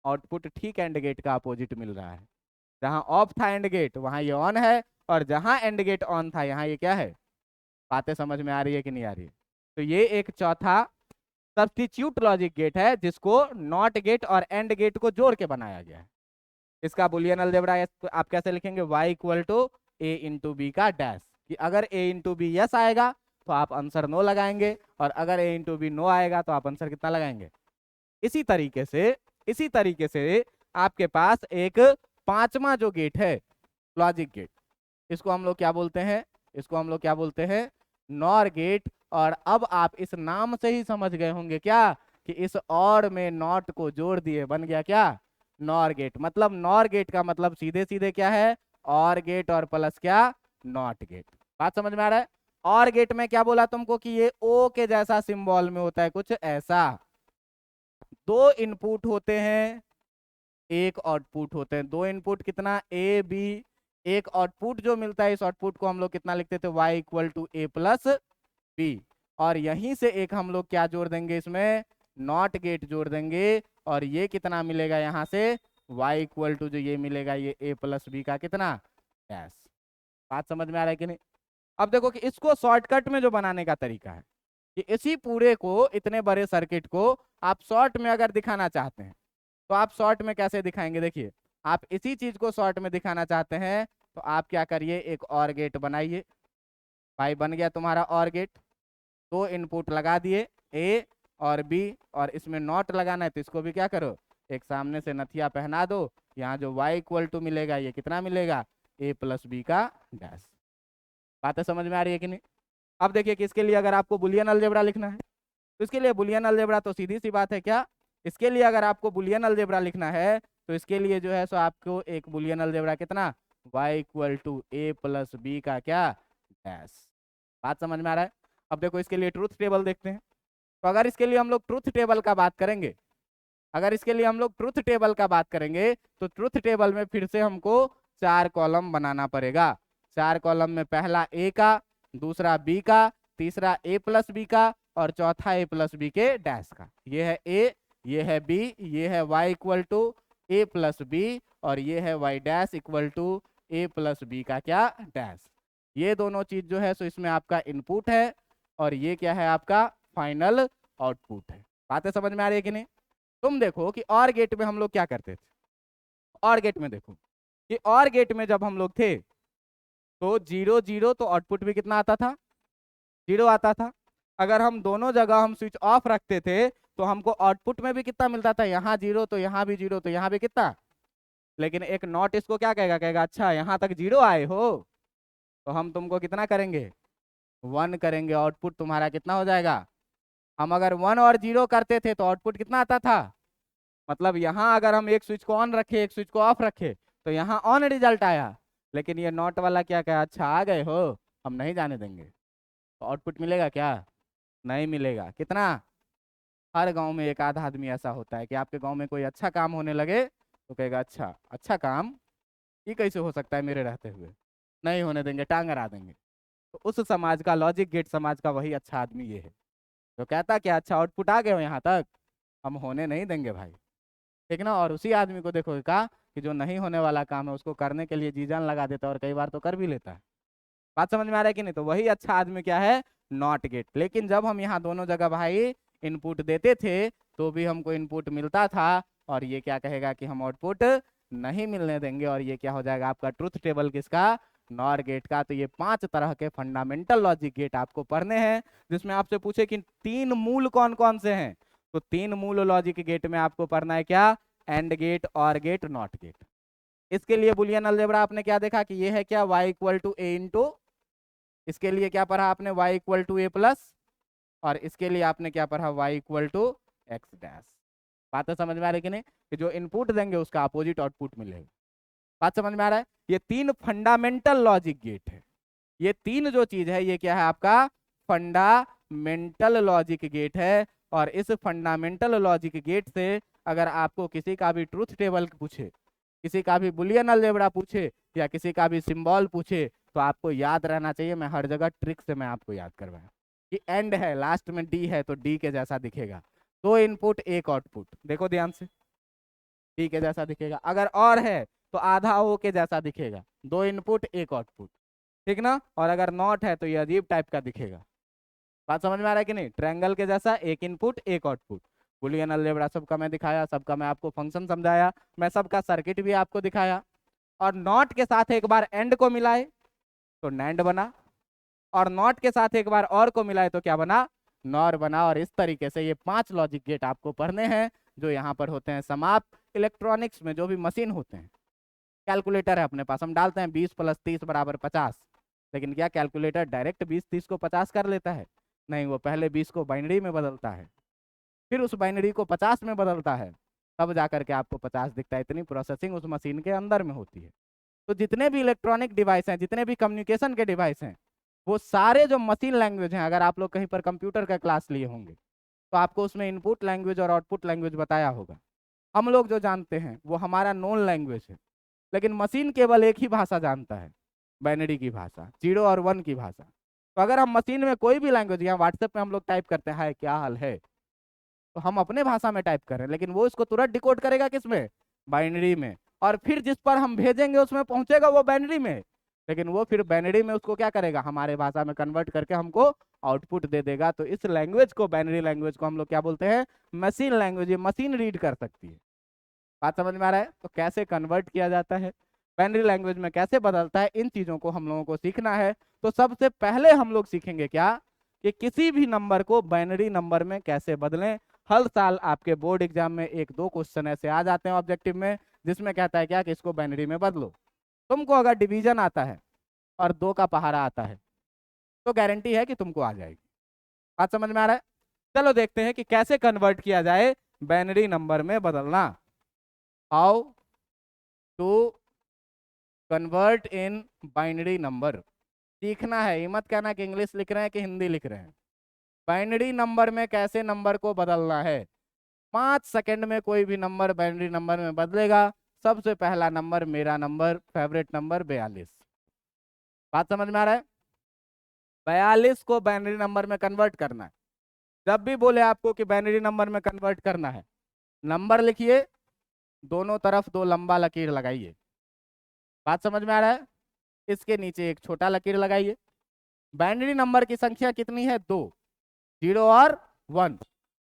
आउटपुट ठीक एंड गेट का अपोजिट मिल रहा है। जहां ऑफ था एंड गेट वहां ये ऑन है, और जहां एंड गेट ऑन था यहाँ ये क्या है, बातें समझ में आ रही है कि नहीं आ रही है? तो ये एक चौथा सब्स्टिट्यूट लॉजिक गेट है जिसको नॉट गेट और एंड गेट को जोड़ के बनाया गया है। इसका बुलियन अलजेब्रा आप कैसे लिखेंगे? y equal to A into B का डैश, कि अगर a इंटू बी यस आएगा तो आप आंसर नो लगाएंगे, और अगर a इंटू बी नो आएगा तो आप आंसर कितना लगाएंगे। इसी तरीके से आपके पास एक पांचवा जो गेट है लॉजिक गेट, इसको हम लोग क्या बोलते हैं? इसको हम लोग क्या बोलते हैं? NOR gate. और अब आप इस नाम से ही समझ गए होंगे क्या कि इस और में नॉट को जोड़ दिए बन गया क्या? NOR gate. मतलब नॉर गेट का मतलब सीधे सीधे क्या है? और गेट और प्लस क्या? Not gate. बात समझ में आ रहा है? और गेट में क्या बोला तुमको कि ये ओ के जैसा सिंबल में होता है, कुछ ऐसा। दो इनपुट होते हैं, एक आउटपुट होते हैं। दो इनपुट कितना? A B. एक आउटपुट जो मिलता है, इस आउटपुट को हम लोग कितना लिखते थे? y equal to A plus B. और यहीं से एक हम लोग क्या जोड़ देंगे इसमें? नॉट गेट जोड़ देंगे। और ये कितना मिलेगा यहाँ से? y इक्वल टू जो ये मिलेगा ये a प्लस बी का कितना? डैश। बात समझ में आ रहा है कि नहीं? अब देखो कि इसको शॉर्टकट में जो बनाने का तरीका है कि इसी पूरे को, इतने बड़े सर्किट को आप शॉर्ट में अगर दिखाना चाहते हैं तो आप शॉर्ट में कैसे दिखाएंगे? देखिए, आप इसी चीज को शॉर्ट में दिखाना चाहते हैं तो आप क्या करिए, एक और गेट बनाइए। भाई बन गया तुम्हारा और गेट। दो इनपुट लगा दिए, ए और बी, और इसमें नॉट लगाना है तो इसको भी क्या करो, एक सामने से नथिया पहना दो। यहाँ जो y इक्वल टू मिलेगा ये कितना मिलेगा? a प्लस बी का डैश। बातें समझ में आ रही है कि नहीं? अब देखिए कि इसके लिए अगर आपको बुलियन अलजेब्रा लिखना है तो इसके लिए बुलियन अलजेब्रा तो सीधी सी बात है क्या, इसके लिए अगर आपको बुलियन अलजेब्रा लिखना है तो इसके लिए जो है सो आपको एक बुलियन अलजेब्रा कितना? y equal to A plus B का क्या? डैश। बात समझ में आ रहा है? अब देखो इसके लिए ट्रूथ टेबल देखते हैं। तो अगर इसके लिए हम लोग ट्रूथ टेबल का बात करेंगे, अगर इसके लिए हम लोग ट्रूथ टेबल का बात करेंगे तो ट्रूथ टेबल में फिर से हमको 4 कॉलम बनाना पड़ेगा। 4 कॉलम में पहला ए का, दूसरा बी का, तीसरा ए प्लस बी का, और चौथा ए प्लस बी के डैश का। ये है ए, ये है बी, ये है y equal to A plus B, और ये है y dash equal to A plus B का क्या? डैश। ये दोनों चीज जो है सो इसमें आपका इनपुट है, और ये क्या है? आपका फाइनल आउटपुट है। बातें समझ में आ रही है कि नहीं? तुम देखो कि और गेट में हम लोग क्या करते थे। और गेट में देखो कि और गेट में जब हम लोग थे तो 0 0 तो आउटपुट भी कितना आता था? 0 आता था। अगर हम दोनों जगह हम स्विच ऑफ रखते थे तो हमको आउटपुट में भी कितना मिलता था? यहाँ 0 तो यहाँ भी 0 तो यहाँ भी कितना? लेकिन एक नॉट इसको क्या कहेगा? कहेगा अच्छा यहाँ तक 0 आए हो तो हम तुमको कितना करेंगे? 1 करेंगे। आउटपुट तुम्हारा कितना हो जाएगा? हम अगर 1 और 0 करते थे तो आउटपुट कितना आता था? मतलब यहाँ अगर हम एक स्विच को ऑन रखे, एक स्विच को ऑफ रखे तो यहाँ ऑन रिजल्ट आया। लेकिन ये नॉट वाला क्या कहा? अच्छा आ गए हो, हम नहीं जाने देंगे। तो आउटपुट मिलेगा क्या? नहीं मिलेगा। कितना? हर गांव में एक आधा आदमी ऐसा होता है कि आपके गांव में कोई अच्छा काम होने लगे तो कहेगा अच्छा अच्छा काम ये कैसे हो सकता है मेरे रहते हुए, नहीं होने देंगे, टांग अड़ा देंगे। तो उस समाज का, लॉजिक गेट समाज का वही अच्छा आदमी ये है जो कहता कि अच्छा आउटपुट आ गए हो यहाँ तक, हम होने नहीं देंगे भाई। ठीक ना? और उसी आदमी को देखो का कि जो नहीं होने वाला काम है उसको करने के लिए जी जान लगा देता है, और कई बार तो कर भी लेता है। बात समझ में आ रहा है कि नहीं? तो वही अच्छा आदमी क्या है? Not gate. लेकिन जब हम यहाँ दोनों जगह भाई इनपुट देते थे तो भी हमको इनपुट मिलता था, और ये क्या कहेगा कि हम आउटपुट नहीं मिलने देंगे, और ये क्या हो जाएगा आपका ट्रुथ टेबल किसका? नॉर गेट का। तो ये 5 तरह के फंडामेंटल लॉजिक गेट आपको पढ़ने हैं, जिसमें आपसे पूछे कि 3 मूल कौन कौन से हैं। तो 3 मूल लॉजिक गेट में आपको पढ़ना है क्या? एंड गेट, और गेट, नॉट गेट। इसके लिए बुलियन अलजेब्रा आपने क्या देखा कि ये है क्या? y equal to A into, इसके लिए क्या पढ़ा आपने? y equal to A plus, और इसके लिए आपने क्या पढ़ा? y equal to X dash. बात समझ में आ रही है कि नहीं? कि जो इनपुट देंगे उसका अपोजिट आउटपुट मिलेगा। बात समझ में आ रहा है? ये 3 फंडामेंटल लॉजिक गेट है। ये 3 जो चीज है ये क्या है? आपका फंडामेंटल लॉजिक गेट है। और इस फंडामेंटल लॉजिक गेट से अगर आपको किसी का भी ट्रूथ टेबल पूछे, किसी का भी बुलियन अलजेब्रा पूछे, या किसी का भी सिंबल पूछे, तो आपको याद रहना चाहिए। मैं हर जगह ट्रिक से मैं आपको याद करवाया कि एंड है, लास्ट में डी है तो डी के जैसा दिखेगा। 2 इनपुट एक आउटपुट, देखो ध्यान से, डी के जैसा दिखेगा। अगर और है तो आधा ओ के जैसा दिखेगा। 2 इनपुट एक आउटपुट। ठीक ना। और अगर नॉट है तो ये अजीब टाइप का दिखेगा। बात समझ में आ रहा है कि नहीं। ट्रायंगल के जैसा, एक इनपुट एक आउटपुट। बुलियन अलजेब्रा सबका मैं दिखाया, सबका मैं आपको फंक्शन समझाया, मैं सबका सर्किट भी आपको दिखाया। और नॉट के साथ एक बार एंड को मिलाए तो नैंड बना, और नॉट के साथ एक बार और को मिलाए तो क्या बना, नॉर बना। और इस तरीके से ये 5 लॉजिक गेट आपको पढ़ने हैं जो यहाँ पर होते हैं समाप्त। इलेक्ट्रॉनिक्स में जो भी मशीन होते हैं, कैलकुलेटर है अपने पास, हम डालते हैं 20 + 30 = 50, लेकिन क्या कैलकुलेटर डायरेक्ट 20-30 को 50 कर लेता है? नहीं, वो पहले 20 को बाइनरी में बदलता है, फिर उस बाइनरी को 50 में बदलता है, तब जाकर के आपको 50 दिखता है। इतनी प्रोसेसिंग उस मशीन के अंदर में होती है। तो जितने भी इलेक्ट्रॉनिक डिवाइस हैं, जितने भी कम्युनिकेशन के डिवाइस हैं, वो सारे जो मशीन लैंग्वेज हैं, अगर आप लोग कहीं पर कंप्यूटर का क्लास लिए होंगे तो आपको उसमें इनपुट लैंग्वेज और आउटपुट लैंग्वेज बताया होगा। हम लोग जो जानते हैं वो हमारा नॉन लैंग्वेज है, लेकिन मशीन केवल एक ही भाषा जानता है, बाइनरी की भाषा, 0 और 1 की भाषा। तो अगर हम मशीन में कोई भी लैंग्वेज, यहाँ व्हाट्सएप में हम लोग टाइप करते हैं हाय क्या हाल है, तो हम अपने भाषा में टाइप कर रहे हैं, लेकिन वो इसको तुरंत डिकोड करेगा किसमें, बाइनरी में। और फिर जिस पर हम भेजेंगे उसमें पहुंचेगा वो बाइनरी में, लेकिन वो फिर बाइनरी में उसको क्या करेगा, हमारे भाषा में कन्वर्ट करके हमको आउटपुट दे देगा। तो इस लैंग्वेज को, बाइनरी लैंग्वेज को हम लोग क्या बोलते हैं, मशीन लैंग्वेज। ये मशीन रीड कर सकती है। बात समझ में आ रहा है। तो कैसे कन्वर्ट किया जाता है, बाइनरी लैंग्वेज में कैसे बदलता है, इन चीजों को हम लोगों को सीखना है। तो सबसे पहले हम लोग सीखेंगे क्या, कि किसी भी नंबर को बाइनरी नंबर में कैसे बदलें। हर साल आपके बोर्ड एग्जाम में 1-2 क्वेश्चन ऐसे आ जाते हैं ऑब्जेक्टिव में, जिसमें कहता है क्या कि इसको बाइनरी में बदलो। तुमको अगर डिवीजन आता है और 2 का पहाड़ा आता है तो गारंटी है कि तुमको आ जाएगी। बात समझ में आ रहा है। चलो देखते हैं कि कैसे कन्वर्ट किया जाए, बाइनरी नंबर में बदलना। How to convert in binary number सीखना है। ये मत कहना कि इंग्लिश लिख रहे हैं कि हिंदी लिख रहे हैं। बाइनरी नंबर में कैसे नंबर को बदलना है। 5 सेकंड में कोई भी नंबर बाइनरी नंबर में बदलेगा। सबसे पहला नंबर, मेरा नंबर, फेवरेट नंबर 42। बात समझ में आ रहा है। 42 को बाइनरी नंबर में कन्वर्ट करना है। जब भी बोले आपको कि बाइनरी नंबर में कन्वर्ट करना है, नंबर लिखिए, दोनों तरफ 2 लंबा लकीर लगाइए। बात समझ में आ रहा है। इसके नीचे एक छोटा लकीर लगाइए। बाइनरी नंबर की संख्या कितनी है, 2, 0 और 1।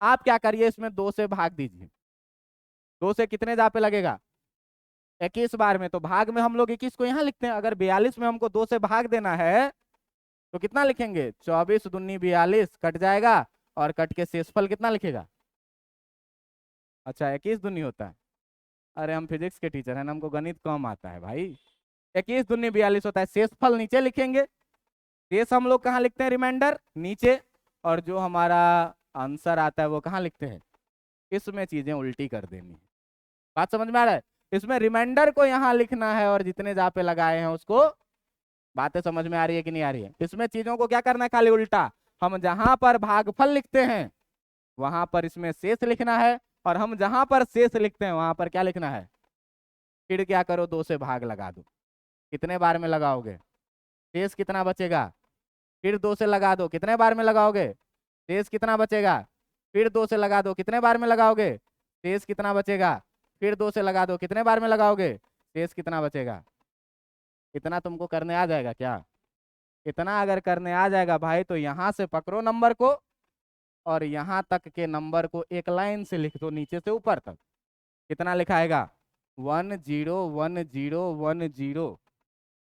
आप क्या करिए, इसमें 2 से भाग दीजिए। 2 से कितने जा पे लगेगा, 21 बार में। तो भाग में हम लोग 21 को यहाँ लिखते हैं। अगर 42 में हमको 2 से भाग देना है तो कितना लिखेंगे, 24 दूनी 42, कट जाएगा, और कट के शेषफल कितना लिखेगा, अच्छा 21 दूनी होता है। अरे हम फिजिक्स के टीचर हैं ना, हमको गणित कम आता है भाई। 21 दूनी 42 होता है। शेषफल नीचे लिखेंगे। शेष हम लोग कहाँ लिखते हैं, रिमाइंडर नीचे, और जो हमारा आंसर आता है वो कहाँ लिखते हैं। इसमें चीजें उल्टी कर देनी है। बात समझ में आ रहा है। इसमें रिमाइंडर को यहाँ लिखना है और जितने जहाँ पे लगाए हैं उसको। बातें समझ में आ रही है कि नहीं आ रही है। इसमें चीजों को क्या करना है, खाली उल्टा। हम जहां पर भागफल लिखते हैं वहां पर इसमें शेष लिखना है, और हम जहां पर शेष लिखते हैं वहां पर क्या लिखना है, फिर क्या करो, 2 से भाग लगा दो। कितने बार में लगाओगे, शेष कितना बचेगा, फिर 2 से लगा दो, कितने बार में लगाओगे, शेष कितना बचेगा, फिर 2 से लगा दो, कितने बार में लगाओगे, शेष कितना बचेगा, फिर 2 से लगा दो, कितने बार में लगाओगे, शेष कितना बचेगा। इतना तुमको करने आ जाएगा क्या, इतना अगर करने आ जाएगा भाई तो यहां से पकड़ो नंबर को, और यहां तक के नंबर को एक लाइन से लिख दो नीचे से ऊपर तक। कितना लिखाएगा, 1 0 1 0 1 0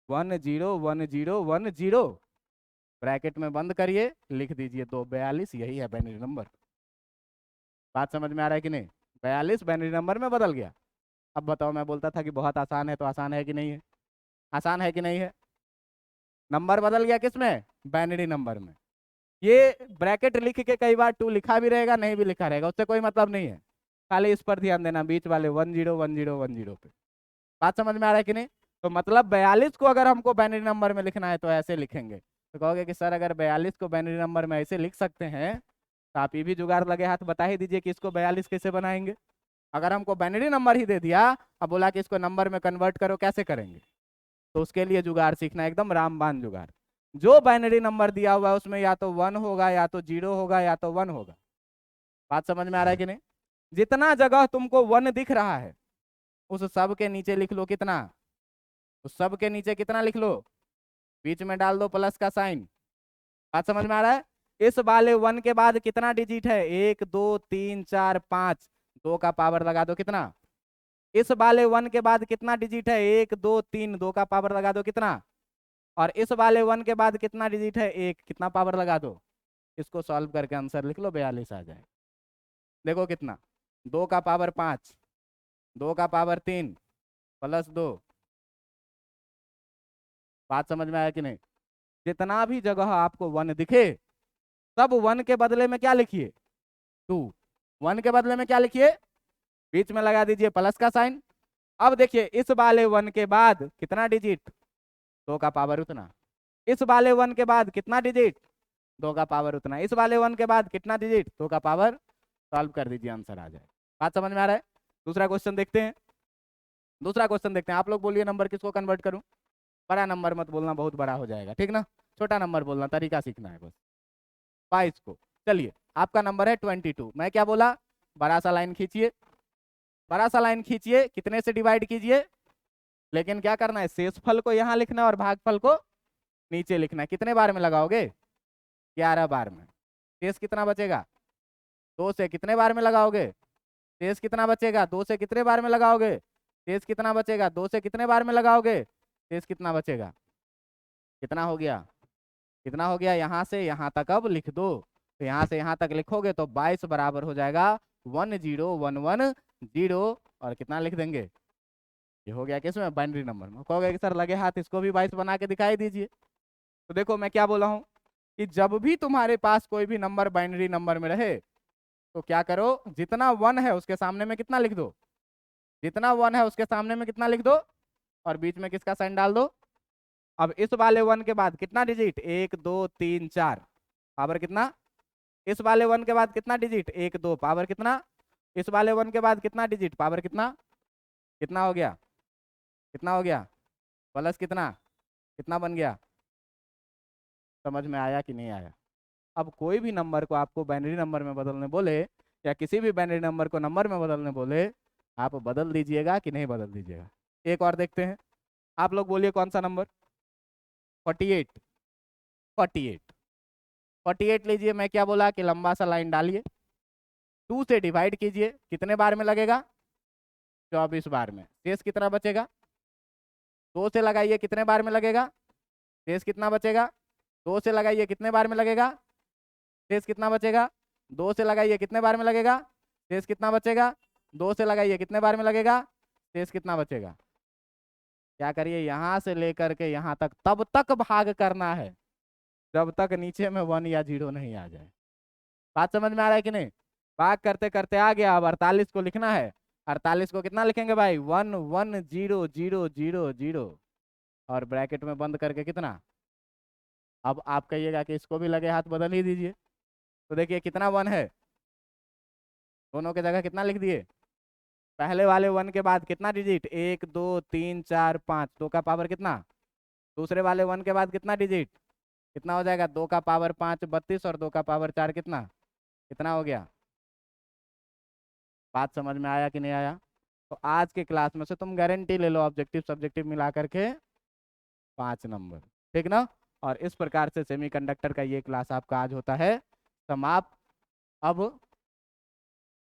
1 0 1 0 1 0, ब्रैकेट में बंद करिए, लिख दीजिए 242। यही है बाइनरी नंबर। बात समझ में आ रहा है कि नहीं। 42 बाइनरी नंबर में बदल गया। अब बताओ, मैं बोलता था कि बहुत आसान है, तो आसान है कि नहीं है, आसान है कि नहीं है। नंबर बदल गया किसमें, बाइनरी नंबर में। ये ब्रैकेट लिख के कई बार 2 लिखा भी रहेगा, नहीं भी लिखा रहेगा, उससे कोई मतलब नहीं है। खाली इस पर ध्यान देना, बीच वाले 1 0 1 0 1 0 पे। बात समझ में आ रहा है कि नहीं। तो मतलब 42 को अगर हमको बाइनरी नंबर में लिखना है तो ऐसे लिखेंगे। तो कहोगे कि सर अगर 42 को बाइनरी नंबर में ऐसे लिख सकते हैं तो आप ये भी जुगाड़ लगे हाथ बता ही दीजिए कि इसको 42 कैसे बनाएंगे। अगर हमको बाइनरी नंबर ही दे दिया, अब बोला कि इसको नंबर में कन्वर्ट करो, कैसे करेंगे। तो उसके लिए जुगाड़ सीखना, एकदम रामबाण जुगाड़। जो बाइनरी नंबर दिया हुआ है उसमें या तो 1 होगा, या तो 0 होगा, या तो 1 होगा। बात समझ में आ रहा है कि नहीं। जितना जगह तुमको 1 दिख रहा है उस सब के नीचे लिख लो कितना, उस सब के नीचे कितना लिख लो, बीच में डाल दो प्लस का साइन। बात समझ में आ रहा है? इस वाले 1 के बाद कितना डिजिट है? 1 2 3 4 5, 2 का पावर लगा दो कितना? इस वाले 1 के बाद कितना डिजिट है? 1 2 3, 2 का पावर लगा दो कितना? और इस वाले 1 के बाद कितना डिजिट है? 1, कितना पावर लगा दो? इसको सॉल्व करके आंसर लिख लो, 42 आ जाए। देखो कितना, 2 का पावर 5, 2 का पावर 3 प्लस 2। बात समझ में आया कि नहीं? जितना भी जगह आपको 1 दिखे, सब 1 के बदले में क्या लिखिए? 2। 1 के बदले में क्या लिखिए? बीच में लगा दीजिए प्लस का साइन। अब देखिए, इस वाले 1 के बाद कितना डिजिट? 2 का पावर उतना। इस वाले 1 के बाद कितना डिजिट? 2 का पावर उतना। इस वाले 1 के बाद कितना डिजिट? 2 का पावर। सॉल्व कर दीजिए, आंसर आ जाए। बात समझ में आ रहा है? दूसरा क्वेश्चन देखते हैं। दूसरा क्वेश्चन देखते हैं। आप लोग बोलिए नंबर किसको कन्वर्ट करूं? बड़ा नंबर मत बोलना, बहुत बड़ा हो जाएगा, ठीक ना? छोटा नंबर बोलना, तरीका सीखना है बस। 22 को। चलिए, आपका नंबर है 22। मैं क्या बोला? बड़ा सा लाइन खींचिए, बड़ा सा लाइन खींचिए, कितने से डिवाइड कीजिए, लेकिन क्या करना है? शेषफल को यहाँ लिखना है और भागफल को नीचे लिखना है। कितने बार में लगाओगे? 11 बार में। शेष कितना बचेगा? 2 से कितने बार में लगाओगे? शेष कितना बचेगा? 2 से कितने बार में लगाओगे? शेष कितना बचेगा? 2 से कितने बार में लगाओगे? शेष कितना बचेगा? कितना हो गया? कितना हो गया? यहाँ से यहाँ तक अब लिख दो। तो यहाँ से यहाँ तक लिखोगे तो 22 बराबर हो जाएगा 10110। और कितना लिख देंगे? ये हो गया किसमें? बाइनरी नंबर में। कहोगे कि सर लगे हाथ इसको भी 22 बना के दिखाई दीजिए। तो देखो मैं क्या बोला हूँ कि जब भी तुम्हारे पास कोई भी नंबर बाइनरी नंबर में रहे, तो क्या करो? जितना 1 है उसके सामने में कितना लिख दो? जितना 1 है उसके सामने में कितना लिख दो? और बीच में किसका साइन डाल दो? अब इस वाले 1 के बाद कितना डिजिट? 1 2 3 4, पावर कितना? इस वाले 1 के बाद कितना डिजिट? 1 2, पावर कितना? इस वाले 1 के बाद कितना डिजिट? पावर कितना? कितना हो गया? कितना हो गया? प्लस कितना? कितना बन गया? समझ में आया कि नहीं आया? अब कोई भी नंबर को आपको बाइनरी नंबर में बदलने बोले, या किसी भी बाइनरी नंबर को नंबर में बदलने बोले, आप बदल दीजिएगा कि नहीं बदल दीजिएगा? एक और देखते हैं। आप लोग बोलिए कौन सा नंबर? 48। 48। 48 लीजिए। मैं क्या बोला कि लंबा सा लाइन डालिए, 2 से डिवाइड कीजिए, कितने बार में लगेगा? 24 बार में। शेष कितना बचेगा? 2 से लगाइए, कितने बार में लगेगा? शेष कितना बचेगा? 2 से लगाइए, कितने बार में लगेगा? शेष कितना बचेगा? 2 से लगाइए, कितने बार में लगेगा? शेष कितना बचेगा? 2 से लगाइए, कितने बार में लगेगा? शेष कितना बचेगा? क्या करिए, यहाँ से लेकर के यहाँ तक तब तक भाग करना है जब तक नीचे में 1 या 0 नहीं आ जाए। बात समझ में आ रहा है कि नहीं? भाग करते करते आ गया। अब 48 को लिखना है। 48 को कितना लिखेंगे भाई? 1 1 0 0 0 0, और ब्रैकेट में बंद करके कितना? अब आप कहिएगा कि इसको भी लगे हाथ बदल ही दीजिए। तो देखिए कितना 1 है, दोनों के जगह कितना लिख दिए? पहले वाले 1 के बाद कितना डिजिट? 1 2 3 4 5, 2 का पावर कितना? दूसरे वाले 1 के बाद कितना डिजिट? कितना हो जाएगा? 2 का पावर 5 32, और 2 का पावर 4 कितना? कितना हो गया? बात समझ में आया कि नहीं आया? तो आज के क्लास में से तुम गारंटी ले लो, ऑब्जेक्टिव सब्जेक्टिव मिला करके 5 नंबर, ठीक ना? और इस प्रकार से सेमीकंडक्टर का ये क्लास आपका आज होता है समाप्त। अब